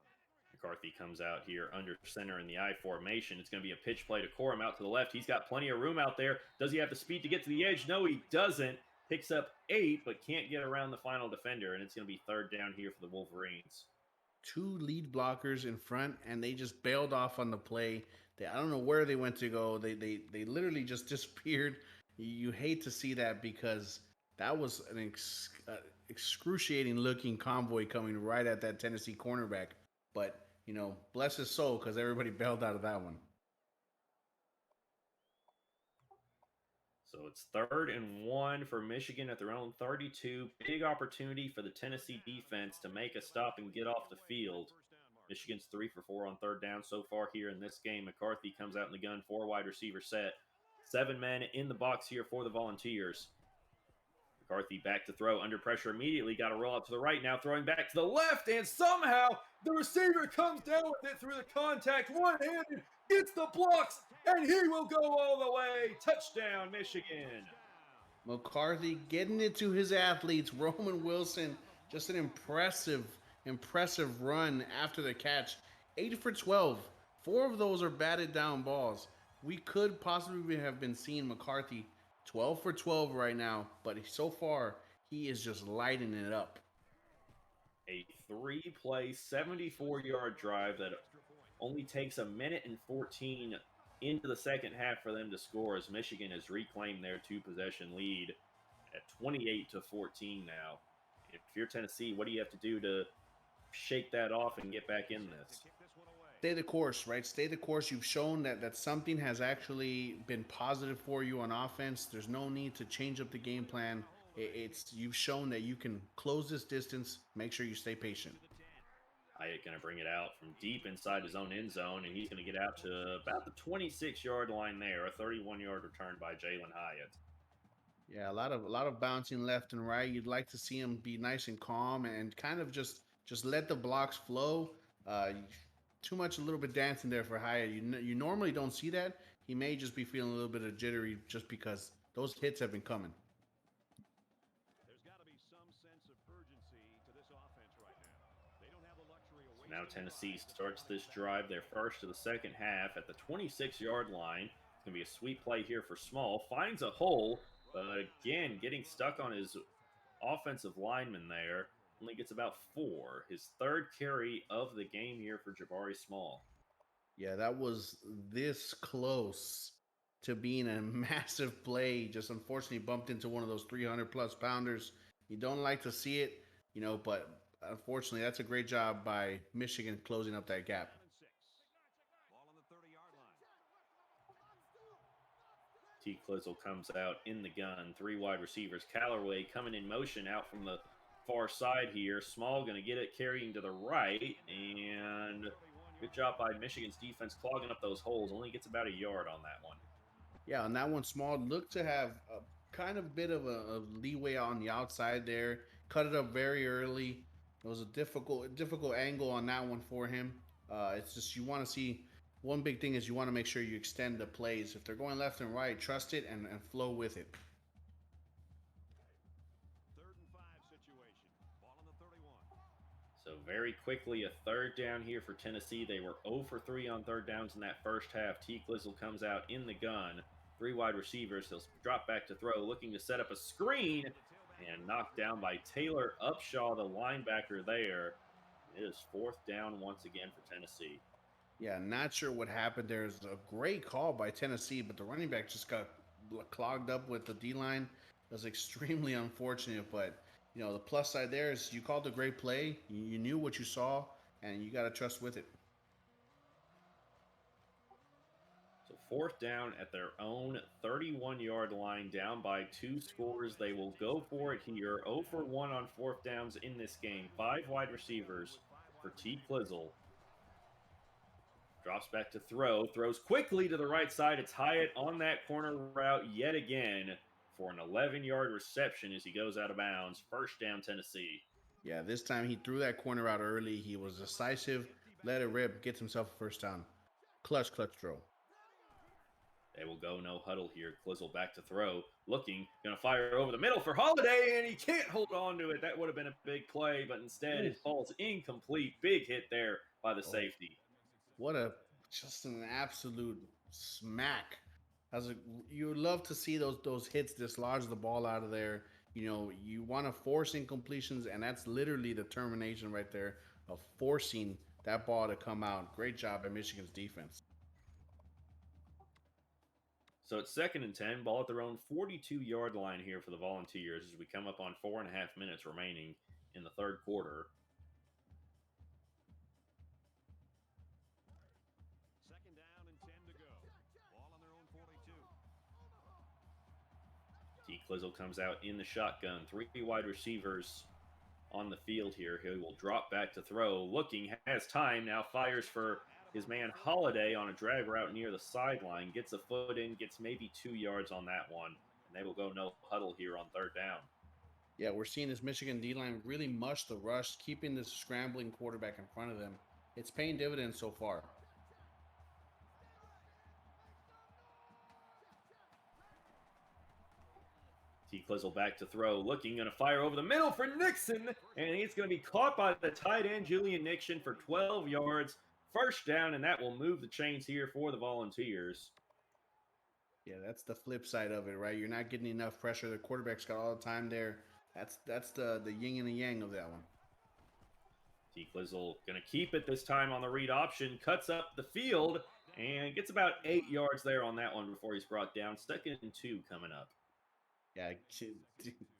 McCarthy comes out here under center in the I formation. It's going to be a pitch play to Corum out to the left. He's got plenty of room out there. Does he have the speed to get to the edge? No, he doesn't. Picks up 8, but can't get around the final defender, and it's going to be 3rd down here for the Wolverines. 2 lead blockers in front, and they just bailed off on the play. I don't know where they went to go. They literally just disappeared. You hate to see that because that was an excruciating looking convoy coming right at that Tennessee cornerback. But, you know, bless his soul because everybody bailed out of that one. So it's 3rd and 1 for Michigan at their own 32. Big opportunity for the Tennessee defense to make a stop and get off the field. Michigan's 3 for 4 on 3rd down so far here in this game. McCarthy comes out in the gun, 4 wide receiver set. 7 men in the box here for the Volunteers. McCarthy back to throw, under pressure immediately. Got to roll out to the right now, throwing back to the left, and somehow The receiver comes down with it through the contact, one-handed, gets the blocks, and he will go all the way. Touchdown, Michigan. McCarthy getting it to his athletes. Roman Wilson, just an impressive run after the catch. 8 for 12. 4 of those are batted down balls. We could possibly have been seeing McCarthy 12 for 12 right now, but so far he is just lighting it up. A 3-play, 74-yard drive that only takes a minute and 14 into the second half for them to score as Michigan has reclaimed their 2-possession lead at 28-14 now. If you're Tennessee, what do you have to do to shake that off and get back in this? Stay the course, right? Stay the course. You've shown that something has actually been positive for you on offense. There's no need to change up the game plan. It's you've shown that you can close this distance. Make sure you stay patient. Hyatt going to bring it out from deep inside his own end zone, and he's going to get out to about the 26-yard line there. A 31-yard return by Jalen Hyatt. Yeah, a lot of bouncing left and right. You'd like to see him be nice and calm and kind of just let the blocks flow. Too much, a little bit dancing there for Hyatt. You normally don't see that. He may just be feeling a little bit of jittery just because those hits have been coming. There's got to be some sense of urgency to this offense right now. They don't have the luxury of Now Tennessee starts this drive, their first of the second half, at the 26-yard line. It's going to be a sweep play here for Small. Finds a hole, but again, getting stuck on his offensive lineman there. Only gets about 4. His third carry of the game here for Jabari Small. Yeah, that was this close to being a massive play. Just unfortunately bumped into one of those 300-plus pounders. You don't like to see it, but unfortunately, that's a great job by Michigan closing up that gap. ball on the 30-yard line. T. Clizzle comes out in the gun. 3 wide receivers. Callaway coming in motion out from the far side here. Small going to get it, carrying to the right, and good job by Michigan's defense clogging up those holes. Only gets about a yard on that one. Yeah, on that one, Small looked to have a kind of bit of a leeway on the outside there. Cut it up very early. It was a difficult angle on that one for him. It's just you want to see. One big thing is you want to make sure you extend the plays. If they're going left and right, trust it and flow with it. 3rd and 5 situation. Ball on the 31. So very quickly, a third down here for Tennessee. They were 0 for 3 on third downs in that first half. T. Clizzle comes out in the gun. 3 wide receivers. He'll drop back to throw, looking to set up a screen, and knocked down by Taylor Upshaw, the linebacker there. It is 4th down once again for Tennessee. Yeah, not sure what happened. There's a great call by Tennessee, but the running back just got clogged up with the D-line. It was extremely unfortunate, but the plus side there is you called a great play. You knew what you saw, and you got to trust with it. So 4th down at their own 31-yard line, down by 2 scores. They will go for it here. 0 for 1 on 4th downs in this game. 5 wide receivers for T. Clizzle. Drops back to throw. Throws quickly to the right side. It's Hyatt on that corner route yet again for an 11-yard reception as he goes out of bounds. 1st down, Tennessee. Yeah, this time he threw that corner out early. He was decisive, let it rip, gets himself a 1st down. Clutch throw. They will go no huddle here. Clizzle back to throw. Looking. Going to fire over the middle for Holiday, and he can't hold on to it. That would have been a big play, but instead it falls incomplete. Big hit there by the safety. What just an absolute smack. You would love to see those hits dislodge the ball out of there. You want to force incompletions, and that's literally the termination right there of forcing that ball to come out. Great job by Michigan's defense. So it's 2nd and 10, ball at their own 42-yard line here for the Volunteers as we come up on 4.5 minutes remaining in the 3rd quarter. 2nd down and 10 to go. Ball on their own 42. T. Clizzle comes out in the shotgun. 3 wide receivers on the field here. He will drop back to throw. Looking, has time, now fires for his man Holiday on a drag route near the sideline. Gets a foot in, gets maybe 2 yards on that one. And they will go no huddle here on 3rd down. Yeah, we're seeing this Michigan D line really mush the rush, keeping this scrambling quarterback in front of them. It's paying dividends so far. T. Clizzle back to throw, looking, going to fire over the middle for Nixon, and he's going to be caught by the tight end, Julian Nixon, for 12 yards. First down, and that will move the chains here for the Volunteers. Yeah, that's the flip side of it, right? You're not getting enough pressure. The quarterback's got all the time there. That's the yin and the yang of that one. T. Clizzle going to keep it this time on the read option, cuts up the field, and gets about 8 yards there on that one before he's brought down. 2nd and 2 coming up. Yeah,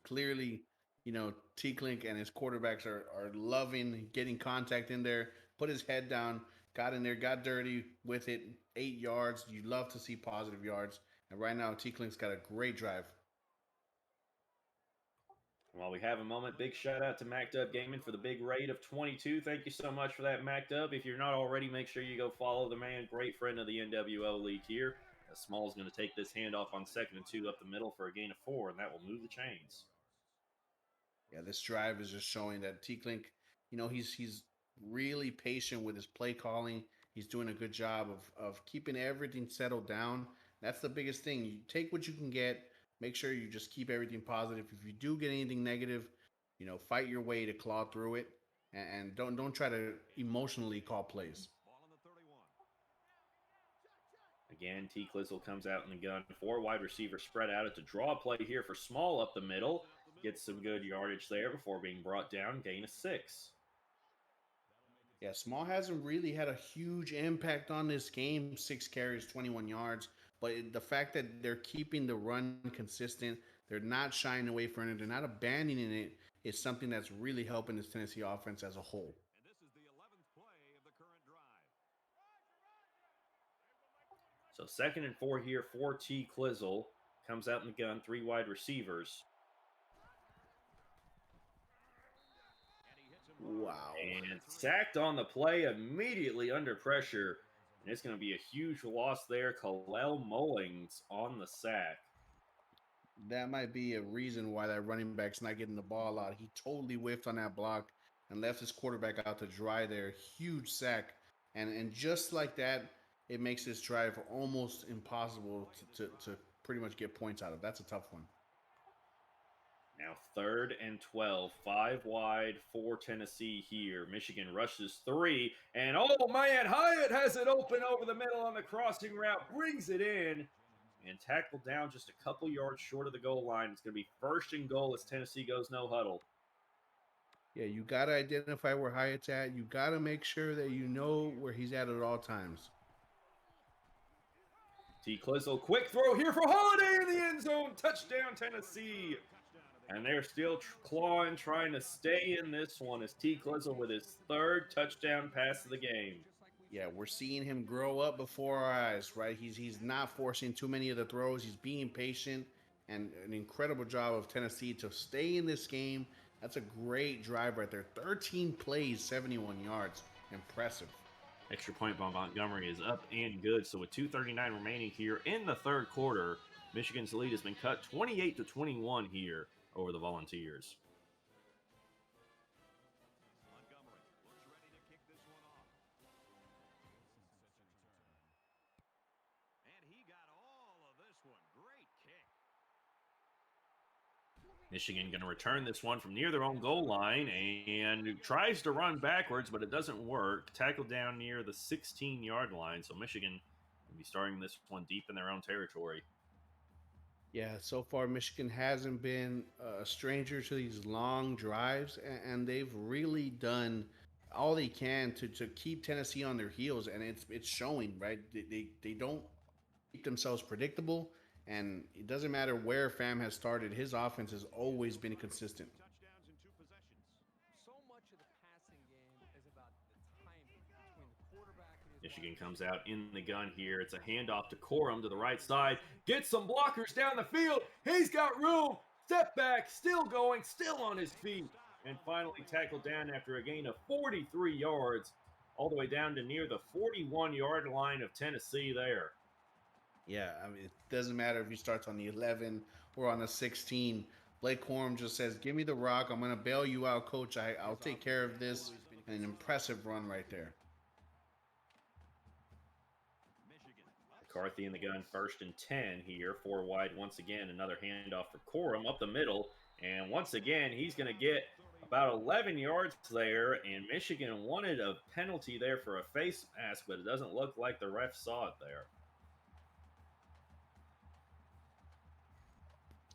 clearly, T Clink and his quarterbacks are loving getting contact in there, put his head down, got in there, got dirty with it. 8 yards. You love to see positive yards. And right now, T Clink's got a great drive. While we have a moment, big shout out to MacDub Gaming for the big raid of 22. Thank you so much for that, MacDub. If you're not already, make sure you go follow the man. Great friend of the NWO League here. Small's going to take this handoff on 2nd and 2 up the middle for a gain of 4, and that will move the chains. Yeah, this drive is just showing that T Clink, he's really patient with his play calling. He's doing a good job of keeping everything settled down. That's the biggest thing. You take what you can get. Make sure you just keep everything positive. If you do get anything negative, fight your way to claw through it, and don't try to emotionally call plays. Again, T. Clizzle comes out in the gun. 4 wide receivers spread out. It's a draw play here for Small up the middle. Gets some good yardage there before being brought down. Gain of 6. Yeah, Small hasn't really had a huge impact on this game. 6 carries, 21 yards. But the fact that they're keeping the run consistent, they're not shying away from it, they're not abandoning it, is something that's really helping this Tennessee offense as a whole. And this is the 11th play of the current drive. So 2nd and 4 here for T. Clizzle. Comes out in the gun. 3 wide receivers. Wow. And sacked on the play immediately under pressure. And it's going to be a huge loss there. Kalel Mullings on the sack. That might be a reason why that running back's not getting the ball out. He totally whiffed on that block and left his quarterback out to dry there. Huge sack. And just like that, it makes this drive almost impossible to pretty much get points out of. That's a tough one. Now 3rd and 12, 5 wide for Tennessee here. Michigan rushes 3, and oh man, Hyatt has it open over the middle on the crossing route, brings it in, and tackled down just a couple yards short of the goal line. It's going to be 1st and goal as Tennessee goes no huddle. Yeah, you got to identify where Hyatt's at. You got to make sure that you know where he's at all times. T. Clizzle, quick throw here for Holiday in the end zone. Touchdown, Tennessee. And they're still clawing, trying to stay in this one as T. Clizzle with his 3rd touchdown pass of the game. Yeah, we're seeing him grow up before our eyes, right? He's not forcing too many of the throws. He's being patient, and an incredible job of Tennessee to stay in this game. That's a great drive right there. 13 plays, 71 yards. Impressive. Extra point by Montgomery is up and good. So with 2:39 remaining here in the 3rd quarter, Michigan's lead has been cut 28-21 here over the Volunteers. Montgomery looks ready to kick this one off. And he got all of this one. Great kick. Michigan going to return this one from near their own goal line and tries to run backwards, but it doesn't work. Tackled down near the 16-yard line. So Michigan will be starting this one deep in their own territory. Yeah, so far Michigan hasn't been a stranger to these long drives, and they've really done all they can to keep Tennessee on their heels, and it's showing, right? They don't keep themselves predictable, and it doesn't matter where Fam has started. His offense has always been consistent. Touchdowns in 2 possessions. So much of the passing game is about the timing between the quarterback and his Michigan comes out in the gun here. It's a handoff to Corum to the right side. Gets some blockers down the field. He's got room. Step back. Still going. Still on his feet. And finally tackled down after a gain of 43 yards. All the way down to near the 41-yard line of Tennessee there. Yeah, I mean, it doesn't matter if he starts on the 11 or on the 16. Blake Corum just says, "Give me the rock. I'm gonna bail you out, coach. I'll take care of this." An impressive run right there. McCarthy in the gun, 1st and 10 here. 4 wide once again. Another handoff for Corum up the middle. And once again, he's going to get about 11 yards there. And Michigan wanted a penalty there for a face mask, but it doesn't look like the ref saw it there.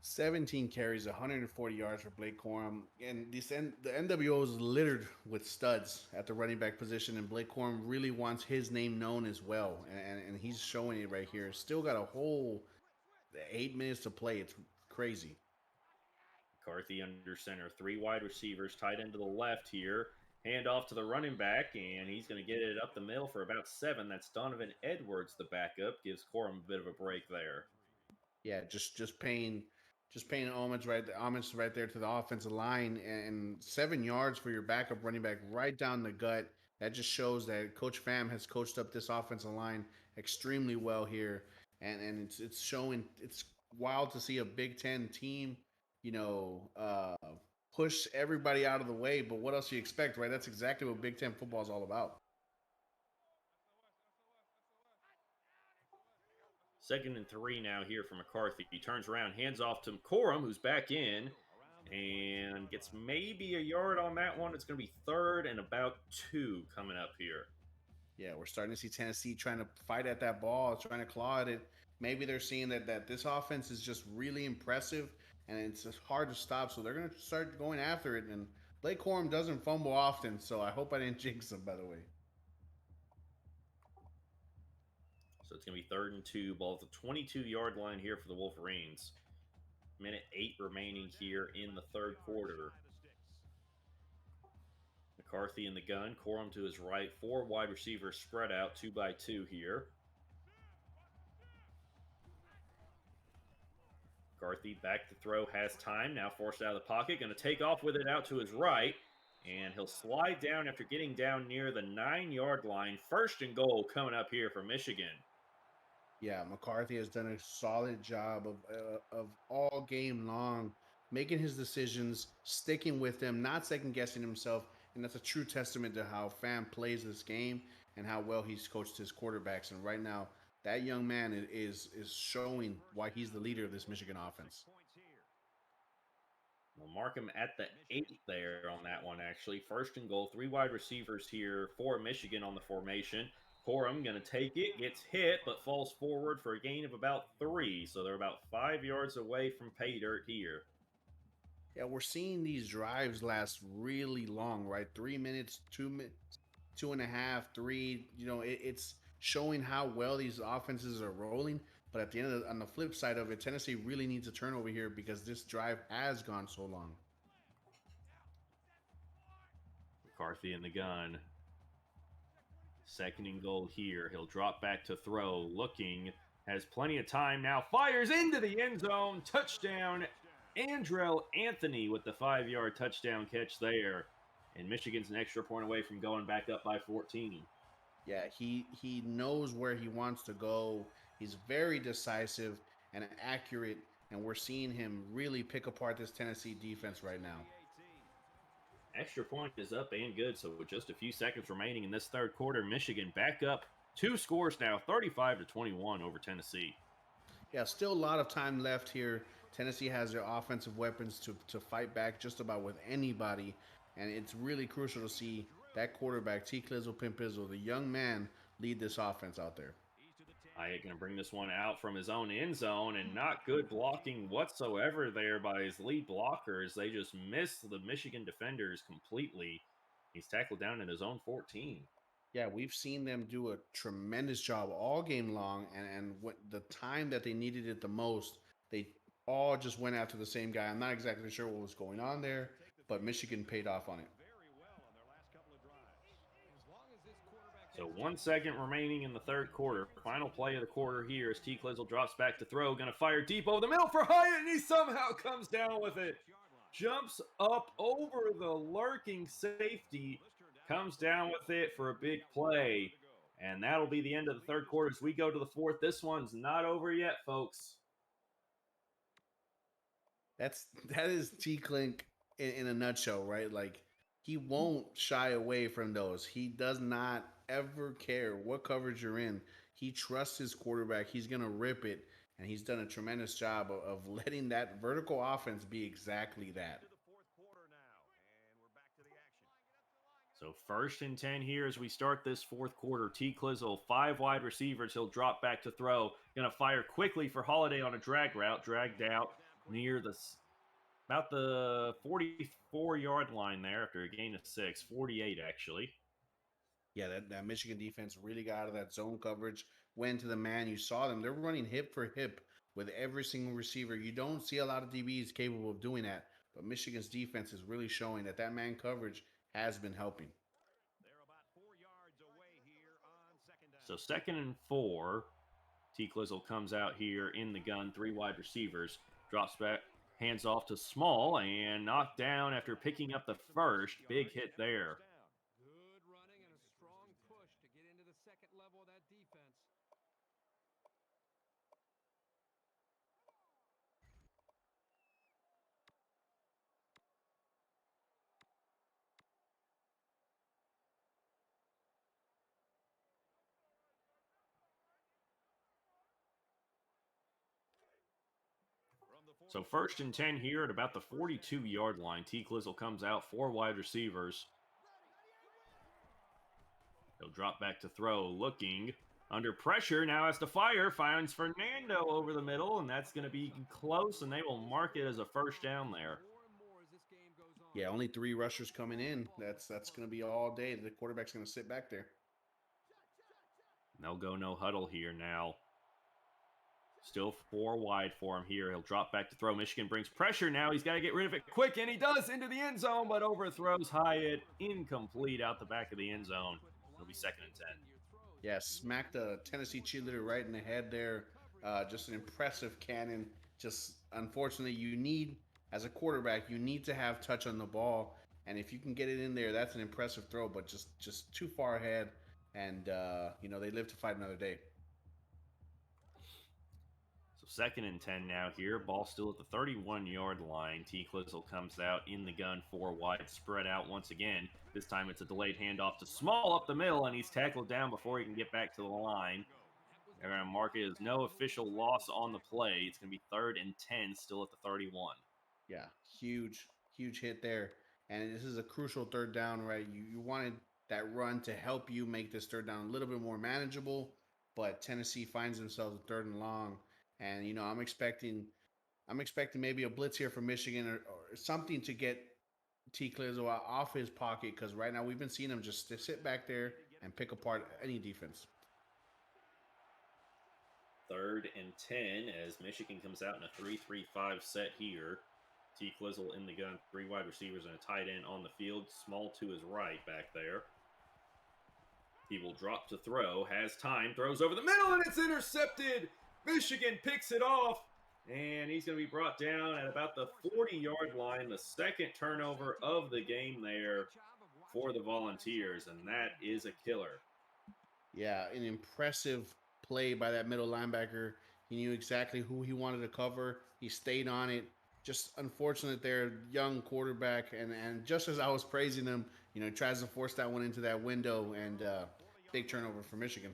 17 carries, 140 yards for Blake Corum. And the NWO is littered with studs at the running back position, and Blake Corum really wants his name known as well. And he's showing it right here. Still got a whole 8 minutes to play. It's crazy. McCarthy under center. 3 wide receivers tight end to the left here. Hand off to the running back, and he's going to get it up the middle for about 7. That's Donovan Edwards, the backup. Gives Corum a bit of a break there. Yeah, just paying homage right there to the offensive line, and 7 yards for your backup running back right down the gut. That just shows that Coach Pham has coached up this offensive line extremely well here, and it's showing. It's wild to see a Big Ten team, you know, push everybody out of the way. But what else do you expect, right? That's exactly what Big Ten football is all about. 2nd and 3 now here for McCarthy. He turns around, hands off to Corum, who's back in, and gets maybe a yard on that one. It's going to be 3rd and about 2 coming up here. Yeah, we're starting to see Tennessee trying to fight at that ball, trying to claw at it. Maybe they're seeing that this offense is just really impressive and it's just hard to stop. So they're going to start going after it. And Blake Corum doesn't fumble often, so I hope I didn't jinx him, by the way. So it's going to be 3rd and 2. Ball at the 22-yard line here for the Wolverines. Minute 8 remaining here in the 3rd quarter. McCarthy in the gun. Corum to his right. 4 wide receivers spread out 2 by 2 here. McCarthy back to throw, has time. Now forced out of the pocket. Going to take off with it out to his right. And he'll slide down after getting down near the 9-yard line. 1st and goal coming up here for Michigan. Yeah, McCarthy has done a solid job of all game long making his decisions, sticking with them, not second guessing himself, and that's a true testament to how Pham plays this game and how well he's coached his quarterbacks. And right now, that young man is showing why he's the leader of this Michigan offense. We'll mark him at the 8 there on that one, actually. 1st and goal. 3 wide receivers here for Michigan on the formation. Corum going to take it, gets hit, but falls forward for a gain of about 3. So they're about 5 yards away from pay dirt here. Yeah, we're seeing these drives last really long, right? 3 minutes, 2 minutes, 2.5, 3. It's showing how well these offenses are rolling. But at the end on the flip side of it, Tennessee really needs a turnover here because this drive has gone so long. McCarthy in the gun. 2nd and goal here. He'll drop back to throw. Looking. Has plenty of time now. Fires into the end zone. Touchdown. Andrell Anthony with the 5-yard touchdown catch there. And Michigan's an extra point away from going back up by 14. Yeah, he knows where he wants to go. He's very decisive and accurate, and we're seeing him really pick apart this Tennessee defense right now. Extra point is up and good, so with just a few seconds remaining in this 3rd quarter, Michigan back up 2 scores now, 35-21 over Tennessee. Yeah, still a lot of time left here. Tennessee has their offensive weapons to fight back just about with anybody, and it's really crucial to see that quarterback, T. Clizzle Pimpizzle, the young man, lead this offense out there. Hyatt going to bring this one out from his own end zone, and not good blocking whatsoever there by his lead blockers. They just missed the Michigan defenders completely. He's tackled down in his own 14. Yeah, we've seen them do a tremendous job all game long, and what the time that they needed it the most, they all just went after the same guy. I'm not exactly sure what was going on there, but Michigan paid off on it. So 1 second remaining in the 3rd quarter. Final play of the quarter here as T. Clizzle drops back to throw. Going to fire deep over the middle for Hyatt, and he somehow comes down with it. Jumps up over the lurking safety. Comes down with it for a big play. And that'll be the end of the 3rd quarter as we go to the 4th. This one's not over yet, folks. That is T Clink in a nutshell, right? Like he won't shy away from those. He does not ever care what coverage you're in. He trusts his quarterback. He's gonna rip it, and he's done a tremendous job of letting that vertical offense be exactly that. To the fourth quarter now, and we're back to the action. So 1st and 10 here as we start this fourth quarter. T. Clizzle, 5 wide receivers. He'll drop back to throw. Going to fire quickly for Holiday on a drag route. Dragged out near about the 44-yard line there after a gain of 6. 48 actually. Yeah, that Michigan defense really got out of that zone coverage, went to the man. You saw them. They're running hip for hip with every single receiver. You don't see a lot of DBs capable of doing that, but Michigan's defense is really showing that that man coverage has been helping. They're about 4 yards away here on second down. So 2nd and 4. T. Clizzle comes out here in the gun. 3 wide receivers. Drops back. Hands off to Small and knocked down after picking up the first. Big hit there. Good running and a strong push to get into the second level of that defense. So 1st and 10 here at about the 42-yard line. T. Clizzle comes out, 4 wide receivers. He'll drop back to throw, looking under pressure. Now has to fire. Finds Fernando over the middle, and that's going to be close, and they will mark it as a first down there. More and more as this game goes on. Yeah, only 3 rushers coming in. That's going to be all day. The quarterback's going to sit back there. And they'll go no huddle here now. Still 4 wide for him here. He'll drop back to throw. Michigan brings pressure now. He's got to get rid of it quick, and he does into the end zone, but overthrows Hyatt. Incomplete out the back of the end zone. It'll be 2nd and 10. Yeah, smacked a Tennessee cheerleader right in the head there. Just an impressive cannon. Just unfortunately, you need, as a quarterback, you need to have touch on the ball. And if you can get it in there, that's an impressive throw, but just too far ahead. And, they live to fight another day. So 2nd and 10 now here. Ball still at the 31-yard line. T. Clizzle comes out in the gun, 4 wide, spread out once again. This time it's a delayed handoff to Small up the middle, and he's tackled down before he can get back to the line. They're going to mark it as no official loss on the play. It's going to be 3rd and 10, still at the 31. Yeah, huge hit there. And this is a crucial third down, right? You wanted that run to help you make this third down a little bit more manageable, but Tennessee finds themselves 3rd and long. And I'm expecting maybe a blitz here from Michigan or something to get T. Clizzle off his pocket, because right now we've been seeing him just sit back there and pick apart any defense. 3rd and 10 as Michigan comes out in a 3-3-5 set here. T. Clizzle in the gun, 3 wide receivers and a tight end on the field. Small to his right back there. He will drop to throw, has time, throws over the middle, and it's intercepted. Michigan picks it off, and he's going to be brought down at about the 40-yard line. The second turnover of the game there for the Volunteers, and that is a killer. Yeah, an impressive play by that middle linebacker. He knew exactly who he wanted to cover. He stayed on it. Just unfortunate there, young quarterback, and just as I was praising him, he tries to force that one into that window, and big turnover for Michigan.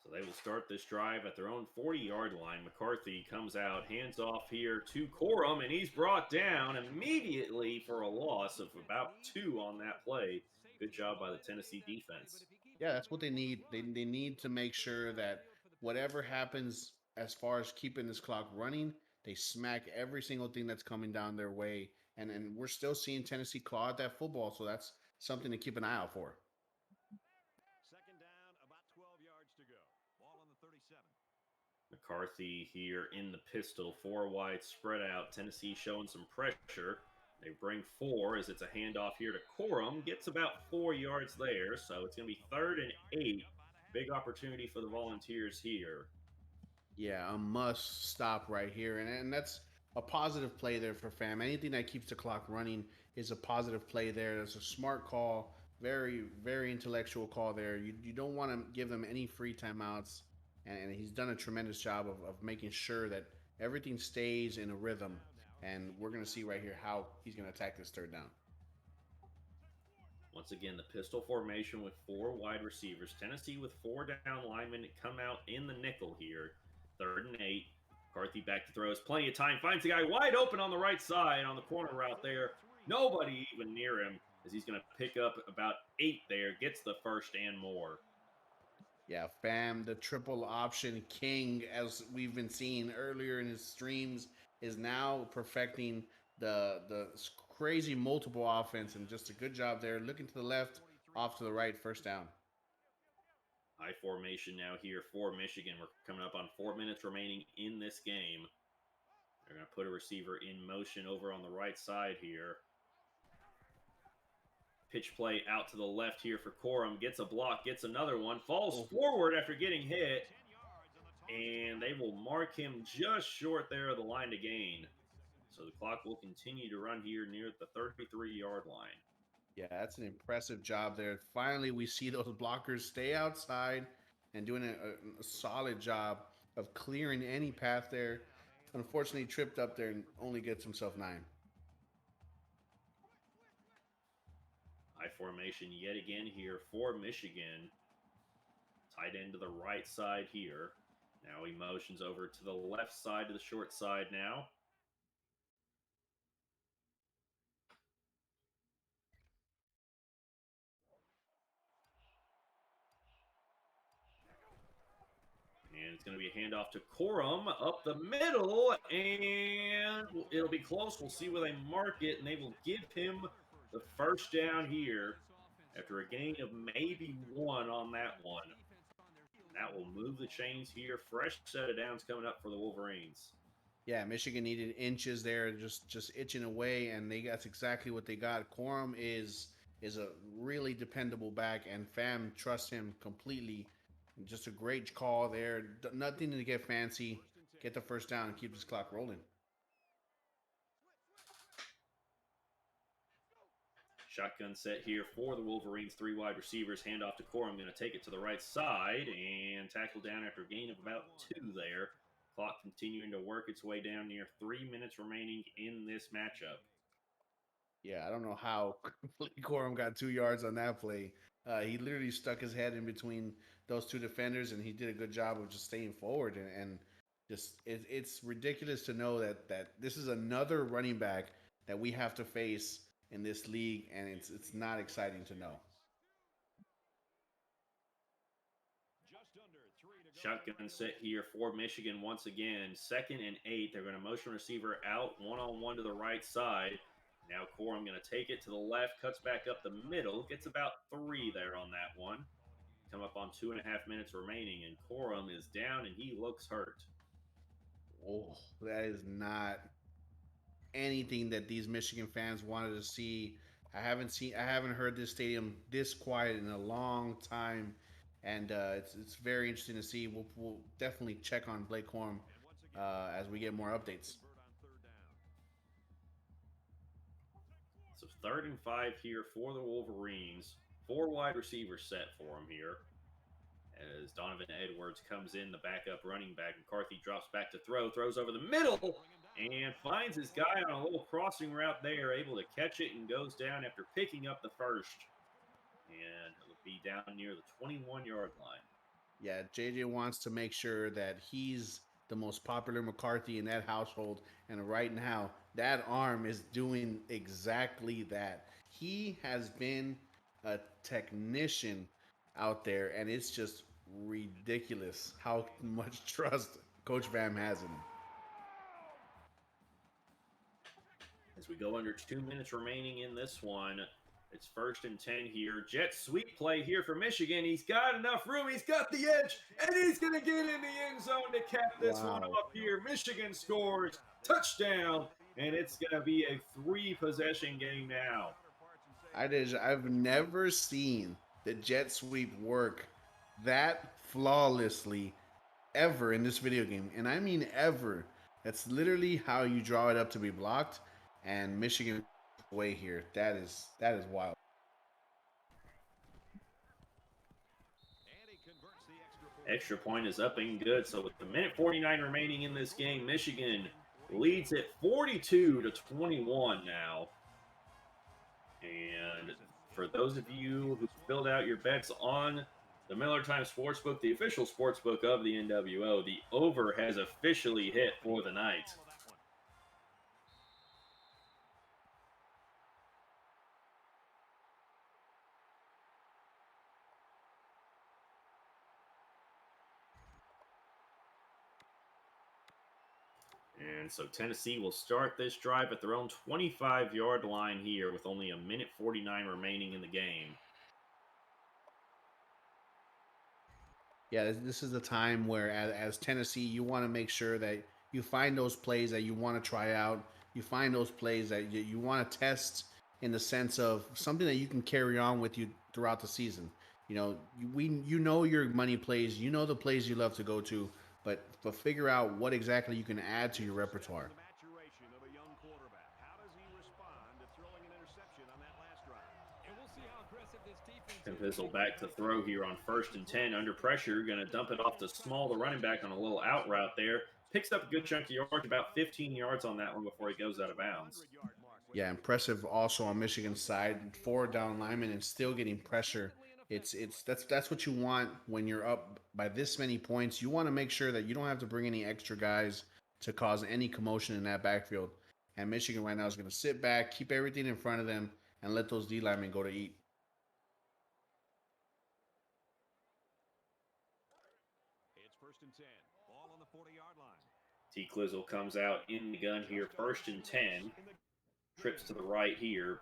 So they will start this drive at their own 40-yard line. McCarthy comes out, hands off here to Corum, and he's brought down immediately for a loss of about 2 on that play. Good job by the Tennessee defense. Yeah, that's what they need. They need to make sure that whatever happens as far as keeping this clock running, they smack every single thing that's coming down their way. And we're still seeing Tennessee claw at that football, so that's something to keep an eye out for. McCarthy here in the pistol, 4 wide, spread out. Tennessee showing some pressure. They bring 4 as it's a handoff here to Corum. Gets about 4 yards there, so it's going to be 3rd and 8. Big opportunity for the Volunteers here. Yeah, a must stop right here, and that's a positive play there for Fam. Anything that keeps the clock running is a positive play there. That's a smart call, very, very intellectual call there. You don't want to give them any free timeouts. and he's done a tremendous job of making sure that everything stays in a rhythm. And we're going to see right here how he's going to attack this third down. Once again, the pistol formation with 4 wide receivers. Tennessee with 4 down linemen that come out in the nickel here. 3rd and 8. McCarthy back to throws. Plenty of time. Finds the guy wide open on the right side on the corner route there. Nobody even near him as he's going to pick up about 8 there. Gets the first and more. Yeah, Fam, the triple option king, as we've been seeing earlier in his streams, is now perfecting the crazy multiple offense, and just a good job there. Looking to the left, off to the right, first down. High formation now here for Michigan. We're coming up on 4 minutes remaining in this game. They're going to put a receiver in motion over on the right side here. Pitch play out to the left here for Corum. Gets a block, gets another one, falls forward after getting hit, and they will mark him just short there of the line to gain. So the clock will continue to run here near the 33-yard line. Yeah, that's an impressive job there. Finally, we see those blockers stay outside and doing a solid job of clearing any path there. Unfortunately, tripped up there and only gets himself 9. High formation yet again here for Michigan. Tight end to the right side here. Now he motions over to the left side to the short side now. And it's going to be a handoff to Corum up the middle, and it'll be close. We'll see where they mark it, and they will give him the first down here after a gain of maybe 1 on that one. That will move the chains here. Fresh set of downs coming up for the Wolverines. Yeah, Michigan needed inches there, just itching away, and that's exactly what they got. Corum is a really dependable back, and Fam trusts him completely. Just a great call there. Nothing to get fancy. Get the first down and keep this clock rolling. Shotgun set here for the Wolverines. 3 wide receivers. Handoff to Corum. Going to take it to the right side and tackle down after a gain of about 2 there. Clock continuing to work its way down near 3 minutes remaining in this matchup. Yeah, I don't know how Corum got 2 yards on that play. He literally stuck his head in between those 2 defenders, and he did a good job of just staying forward. And just it's ridiculous to know that this is another running back that we have to face in this league, and it's not exciting to know. Shotgun set here for Michigan once again. 2nd and 8. They're going to motion receiver out one-on-one to the right side. Now Corum going to take it to the left, cuts back up the middle, gets about 3 there on that one. Come up on 2.5 minutes remaining, and Corum is down, and he looks hurt. Oh, that is not anything that these Michigan fans wanted to see. I haven't heard this stadium this quiet in a long time, and it's very interesting to see. We'll definitely check on Blake Corum as we get more updates. So 3rd and 5 here for the Wolverines. 4 wide receivers set for them here. As Donovan Edwards comes in, the backup running back. McCarthy drops back to throw, throws over the middle, and finds his guy on a little crossing route there, able to catch it and goes down after picking up the first. And it'll be down near the 21-yard line. Yeah, JJ wants to make sure that he's the most popular McCarthy in that household, and right now that arm is doing exactly that. He has been a technician out there, and it's just ridiculous how much trust Coach Vam has in him. As we go under 2 minutes remaining in this one, it's 1st and 10 here. Jet sweep play here for Michigan. He's got enough room. He's got the edge, and he's going to get in the end zone to cap this one up here. Michigan scores. Touchdown, and it's going to be a 3-possession game now. I've never seen the jet sweep work that flawlessly ever in this video game, and I mean ever. That's literally how you draw it up to be blocked, and Michigan away here. That is wild. Extra point is up and good. So with a minute 49 remaining in this game, Michigan leads it 42-21 now. And for those of you who filled out your bets on the Miller Time Sportsbook, the official sportsbook of the NWO, the over has officially hit for the night. And so Tennessee will start this drive at their own 25-yard line here with only a minute 49 remaining in the game. Yeah, this is the time where, as Tennessee, you want to make sure that you find those plays that you want to try out. You find those plays that you want to test in the sense of something that you can carry on with you throughout the season. You know, you know your money plays, you know the plays you love to go to, but figure out what exactly you can add to your repertoire. And Fizzle back to throw here on 1st and 10. Under pressure, going to dump it off to Small, the running back, on a little out route there. Picks up a good chunk of yards, about 15 yards on that one before he goes out of bounds. Yeah, impressive also on Michigan's side. 4 down linemen and still getting pressure. That's what you want when you're up by this many points. You want to make sure that you don't have to bring any extra guys to cause any commotion in that backfield. And Michigan right now is going to sit back, keep everything in front of them, and let those D linemen go to eat. It's 1st and 10. Ball on the 40-yard line. T. Clizzle comes out in the gun here, 1st and 10. Trips to the right here.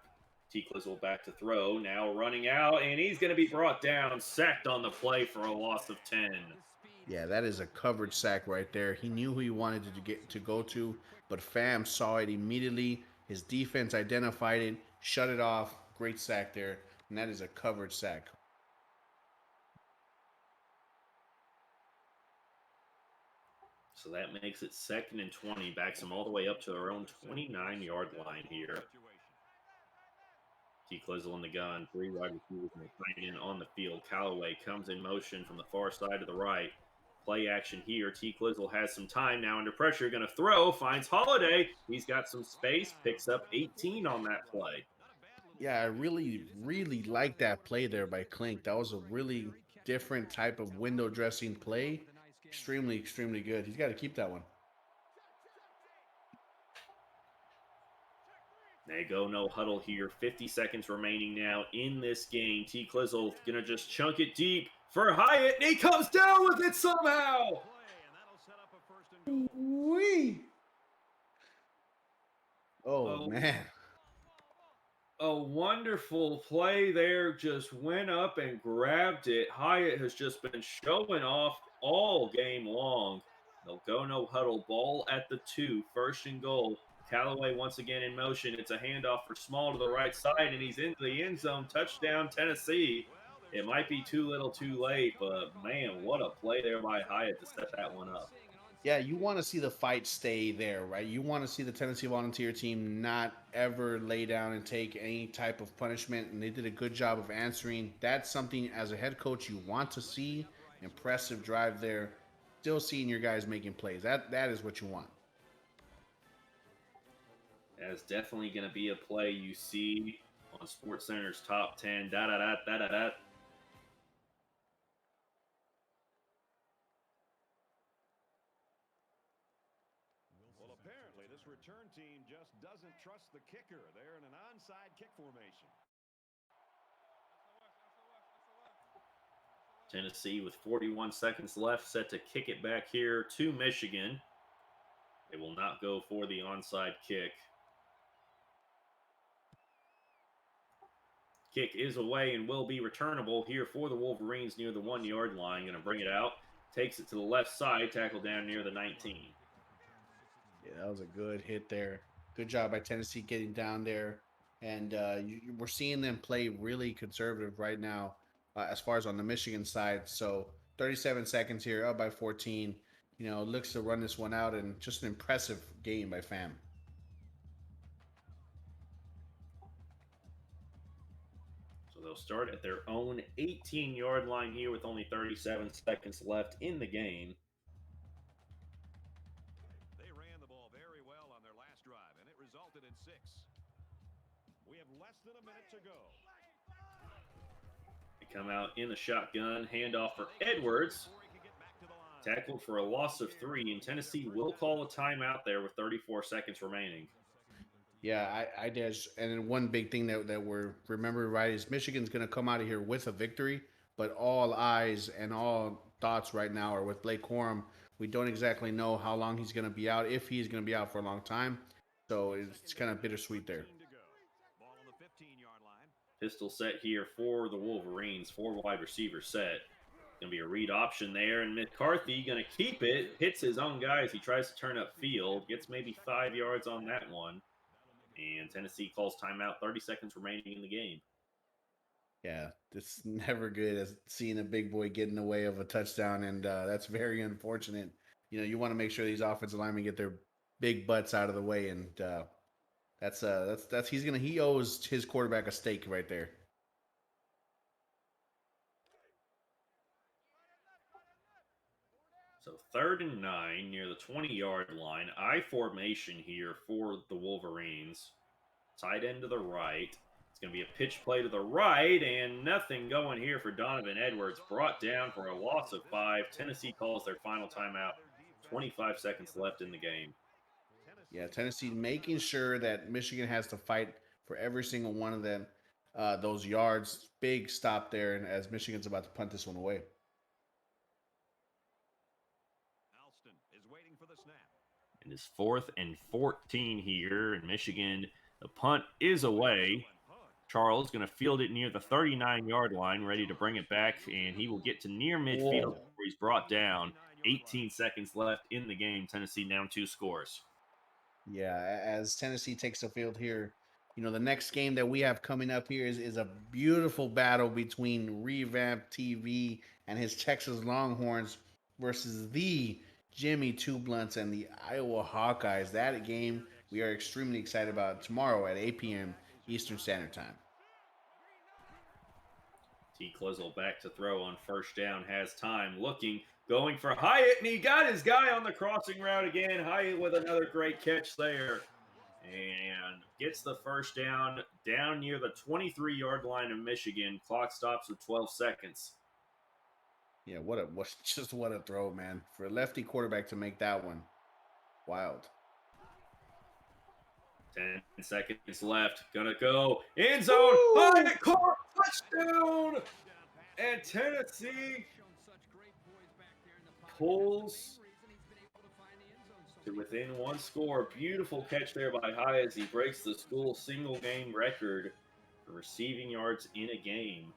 T. Clizzle back to throw. Now running out, and he's going to be brought down, sacked on the play for a loss of 10. Yeah, that is a coverage sack right there. He knew who he wanted to go to, but Fam saw it immediately. His defense identified it, shut it off. Great sack there, and that is a coverage sack. So that makes it 2nd and 20. Backs them all the way up to their own 29-yard line here. T. Clizzle in the gun. 3 wide receivers and a tight end on the field. Callaway comes in motion from the far side to the right. Play action here. T. Clizzle has some time now under pressure. Going to throw. Finds Holiday. He's got some space. Picks up 18 on that play. Yeah, I really, really like that play there by Klink. That was a really different type of window dressing play. Extremely, extremely good. He's got to keep that one. They go no huddle here. 50 seconds remaining now in this game. T. Clizzle going to just chunk it deep for Hyatt, and he comes down with it somehow. Wee. Oh, man. A wonderful play there. Just went up and grabbed it. Hyatt has just been showing off all game long. They'll go no huddle. Ball at the 2. 1st and goal. Callaway once again in motion. It's a handoff for Small to the right side, and he's into the end zone. Touchdown, Tennessee. It might be too little too late, but man, what a play there by Hyatt to set that one up. Yeah, you want to see the fight stay there, right? You want to see the Tennessee Volunteer team not ever lay down and take any type of punishment, and they did a good job of answering. That's something as a head coach you want to see. Impressive drive there. Still seeing your guys making plays. That is what you want. That's definitely going to be a play you see on SportsCenter's top 10. Da-da-da-da-da-da. Well, apparently this return team just doesn't trust the kicker. They're in an onside kick formation. Tennessee with 41 seconds left, set to kick it back here to Michigan. They will not go for the onside kick. Kick is away and will be returnable here for the Wolverines near the 1-yard line. Going to bring it out. Takes it to the left side. Tackle down near the 19. Yeah, that was a good hit there. Good job by Tennessee getting down there. And we're seeing them play really conservative right now as far as on the Michigan side. So 37 seconds here, up by 14. You know, looks to run this one out, and just an impressive game by Fam. they'll start at their own 18-yard line here with only 37 seconds left in the game. They ran the ball very well on their last drive, and it resulted in 6. We have less than a minute to go. They come out in the shotgun, handoff for Edwards. Tackled for a loss of 3, and Tennessee will call a timeout there with 34 seconds remaining. Yeah, I just, and then one big thing that we're remembering right is Michigan's going to come out of here with a victory, but all eyes and all thoughts right now are with Blake Corum. We don't exactly know how long he's going to be out, if he's going to be out for a long time. So it's kind of bittersweet there. Ball on the 15-yard line. Pistol set here for the Wolverines, 4 wide receiver set. Going to be a read option there, and McCarthy going to keep it, hits his own guy as he tries to turn up field, gets maybe 5 yards on that one. And Tennessee calls timeout, 30 seconds remaining in the game. Yeah, it's never good as seeing a big boy get in the way of a touchdown, and that's very unfortunate. You know, you want to make sure these offensive linemen get their big butts out of the way, and that's he owes his quarterback a steak right there. So 3rd and 9 near the 20-yard line. I formation here for the Wolverines. Tight end to the right. It's going to be a pitch play to the right, and nothing going here for Donovan Edwards. Brought down for a loss of 5. Tennessee calls their final timeout. 25 seconds left in the game. Yeah, Tennessee making sure that Michigan has to fight for every single one of them. Those yards, big stop there, and as Michigan's about to punt this one away. Alston is waiting for the snap. It is 4th and 14 here in Michigan. The punt is away. Charles going to field it near the 39-yard line, ready to bring it back, and he will get to near midfield where he's brought down. 18 seconds left in the game. Tennessee down 2 scores. Yeah, as Tennessee takes the field here, you know, the next game that we have coming up here is a beautiful battle between Revamp TV and his Texas Longhorns versus the Jimmy Two Blunts and the Iowa Hawkeyes. That game we are extremely excited about tomorrow at 8 p.m. Eastern Standard Time. T. Klizzle back to throw on 1st down, has time, looking, going for Hyatt, and he got his guy on the crossing route again. Hyatt with another great catch there, and gets the 1st down near the 23-yard line of Michigan. Clock stops with 12 seconds. Yeah, what a throw, man. For a lefty quarterback to make that one. Wild. 10 seconds left. Gonna go end zone. Hyatt caught, touchdown! And Tennessee pulls to within 1 score. Beautiful catch there by Hyatt as he breaks the school single game record for receiving yards in a game.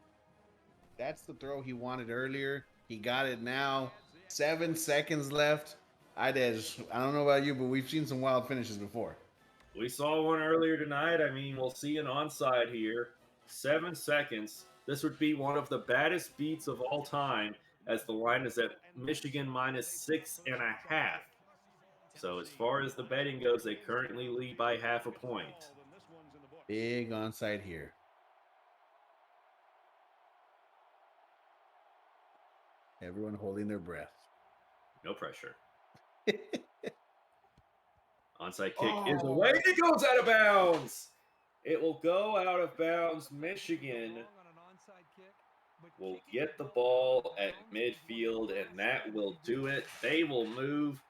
That's the throw he wanted earlier. He got it now. 7 seconds left. I don't know about you, but we've seen some wild finishes before. We saw one earlier tonight. I mean, we'll see an onside here. 7 seconds. This would be one of the baddest beats of all time, as the line is at Michigan -6.5. So as far as the betting goes, they currently lead by half a point. Big onside here. Everyone holding their breath. No pressure. Onside kick is away. It goes out of bounds. It will go out of bounds. Michigan will get the ball at midfield, and that will do it. They will move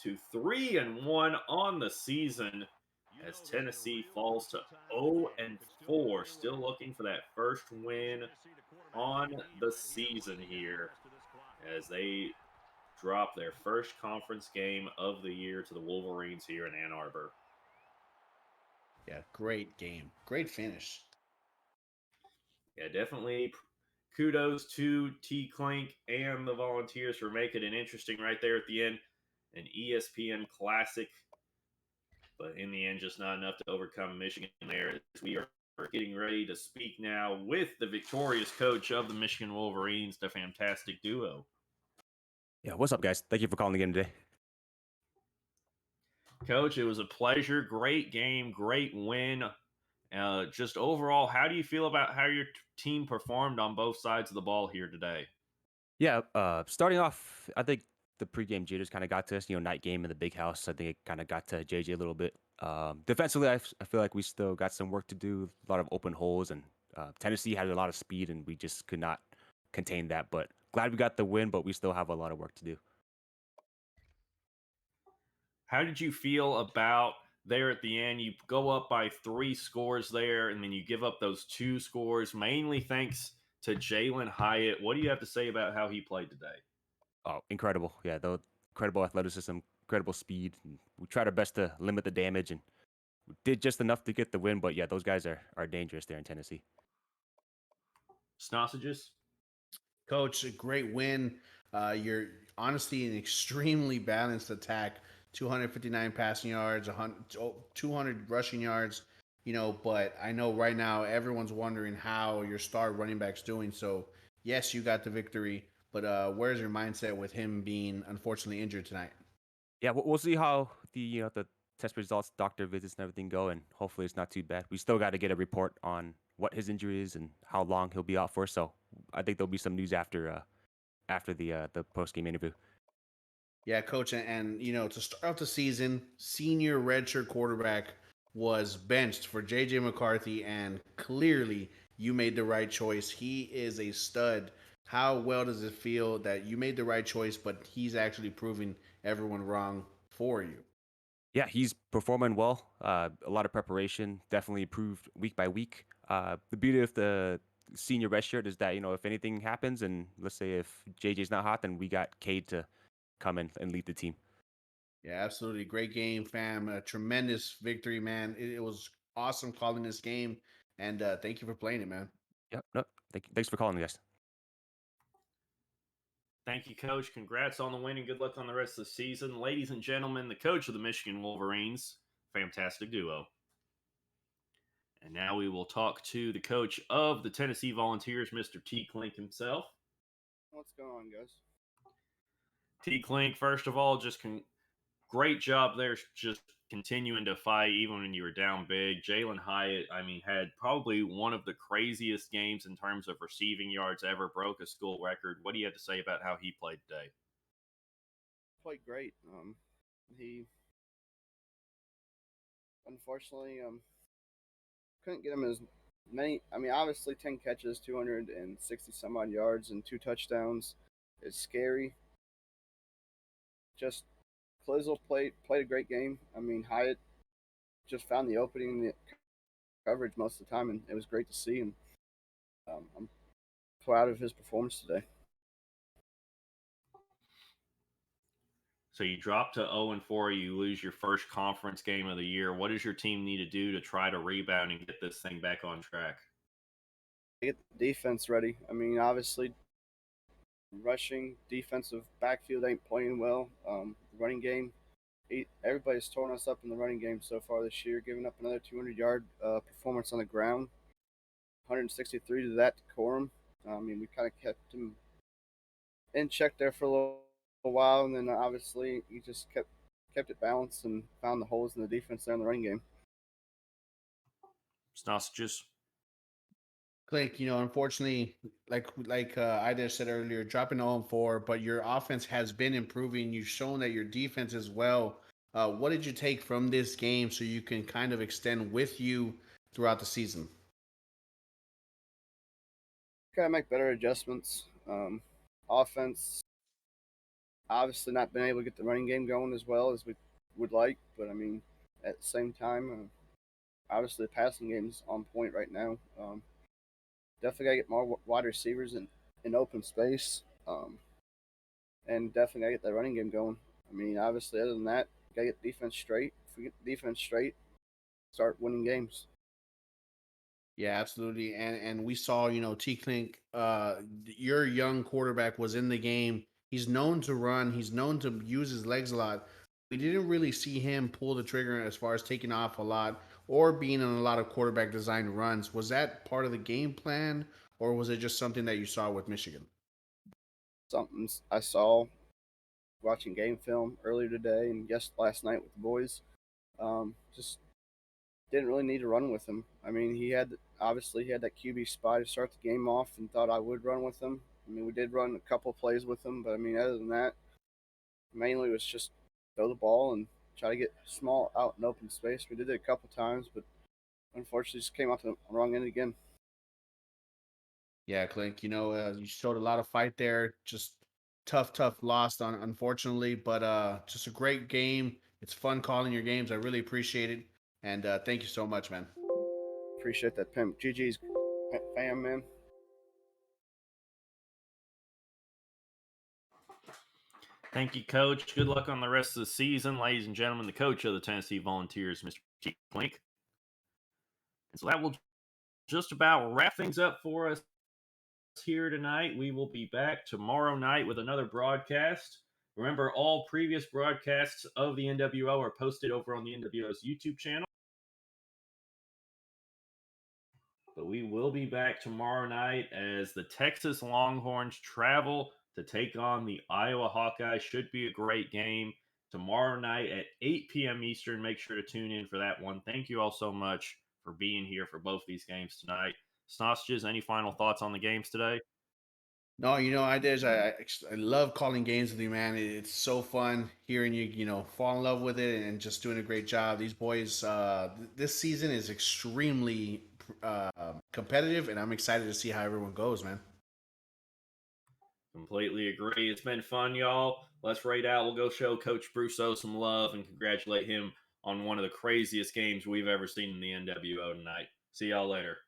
to 3-1 on the season as Tennessee falls to 0-4. Still looking for that first win on the season here as they drop their first conference game of the year to the Wolverines here in Ann Arbor. Yeah, great game. Great finish. Yeah, definitely kudos to T. Clink and the Volunteers for making it interesting right there at the end. An ESPN classic, but in the end, just not enough to overcome Michigan there. As we are getting ready to speak now with the victorious coach of the Michigan Wolverines, the fantastic duo. Yeah, what's up, guys? Thank you for calling again today. Coach, it was a pleasure. Great game, great win. Just overall, how do you feel about how your team performed on both sides of the ball here today? Yeah, starting off, I think the pregame jitters kind of got to us. Night game in the big house. I think it kind of got to JJ a little bit. Defensively, I feel like we still got some work to do. A lot of open holes, and Tennessee had a lot of speed, and we just could not contain that. But glad we got the win, but we still have a lot of work to do. How did you feel about there at the end? You go up by 3 scores there, and then you give up those 2 scores, mainly thanks to Jalen Hyatt. What do you have to say about how he played today? Oh, incredible! Yeah, the incredible athleticism, incredible speed. And we tried our best to limit the damage, and we did just enough to get the win. But yeah, those guys are dangerous there in Tennessee. Sausages? Coach, a great win. You're honestly an extremely balanced attack. 259 passing yards, 200 rushing yards. But I know right now everyone's wondering how your star running back's doing. So yes, you got the victory, but where's your mindset with him being unfortunately injured tonight? Yeah, we'll see how the test results, doctor visits, and everything go, and hopefully it's not too bad. We still got to get a report on what his injury is and how long he'll be out for. So I think there'll be some news after the post game interview. Yeah, coach, and to start off the season, senior redshirt quarterback was benched for JJ McCarthy, and clearly you made the right choice. He is a stud. How well does it feel that you made the right choice, but he's actually proving everyone wrong for you? Yeah, he's performing well. A lot of preparation, definitely improved week by week. The beauty of the senior red shirt is that if anything happens, and let's say if JJ's not hot, then we got Cade to come in and lead the team. Yeah, absolutely. Great game, fam. A tremendous victory, man. It was awesome calling this game, and thank you for playing it, man. Yep. No, thanks for calling, guys. Thank you, Coach. Congrats on the win and good luck on the rest of the season. Ladies and gentlemen, the coach of the Michigan Wolverines, fantastic duo. And now we will talk to the coach of the Tennessee Volunteers, Mr. T. Clink himself. What's going on, guys? T. Clink, first of all, great job there, just continuing to fight even when you were down big. Jalen Hyatt, had probably one of the craziest games in terms of receiving yards ever, broke a school record. What do you have to say about how he played today? Played great. He unfortunately couldn't get him as many. I mean, obviously, 10 catches, 260 some odd yards, and 2 touchdowns is scary. Just Clisel played a great game. I mean, Hyatt just found the opening in the coverage most of the time, and it was great to see. And I'm proud of his performance today. So you drop to 0-4, you lose your first conference game of the year. What does your team need to do to try to rebound and get this thing back on track? Get the defense ready. I mean, obviously, rushing defensive backfield ain't playing well. Running game, everybody's torn us up in the running game so far this year, giving up another 200-yard performance on the ground, 163 to that decorum. I mean, we kind of kept him in check there for a little while, and then obviously he just kept it balanced and found the holes in the defense there in the running game. Sausages. Click, unfortunately, like I just said earlier, dropping 0-4, but your offense has been improving. You've shown that your defense as well. What did you take from this game so you can kind of extend with you throughout the season? Gotta make better adjustments. Offense, obviously not been able to get the running game going as well as we would like, but I mean, at the same time, obviously the passing game's on point right now. Definitely gotta get more wide receivers in open space, and definitely gotta get that running game going. I mean, obviously, other than that, gotta get defense straight. If we get the defense straight, start winning games. Yeah, absolutely. And we saw, T Clink, your young quarterback was in the game. He's known to run, he's known to use his legs a lot. We didn't really see him pull the trigger as far as taking off a lot or being on a lot of quarterback design runs. Was that part of the game plan, or was it just something that you saw with Michigan? Something I saw watching game film earlier today and last night with the boys. Just didn't really need to run with him. I mean, he had that QB spy to start the game off, and thought I would run with him. I mean, we did run a couple plays with him, but I mean, other than that, mainly was just throw the ball and try to get small out in open space. We did it a couple times, but unfortunately, just came out to the wrong end again. Yeah, Clink, you showed a lot of fight there. Just tough loss, unfortunately, but just a great game. It's fun calling your games. I really appreciate it, and thank you so much, man. Appreciate that, pimp. GG's fam, man. Thank you, Coach. Good luck on the rest of the season. Ladies and gentlemen, the coach of the Tennessee Volunteers, Mr. Chief Clink. And so that will just about wrap things up for us here tonight. We will be back tomorrow night with another broadcast. Remember, all previous broadcasts of the NWO are posted over on the NWO's YouTube channel. But we will be back tomorrow night as the Texas Longhorns travel to take on the Iowa Hawkeyes. Should be a great game tomorrow night at 8 p.m. Eastern. Make sure to tune in for that one. Thank you all so much for being here for both these games tonight. Sausages, any final thoughts on the games today? No, I did. I love calling games with you, man. It's so fun hearing you, fall in love with it and just doing a great job. These boys, this season is extremely competitive, and I'm excited to see how everyone goes, man. Completely agree. It's been fun, y'all. Let's rate out. We'll go show Coach Brousseau some love and congratulate him on one of the craziest games we've ever seen in the NWO tonight. See y'all later.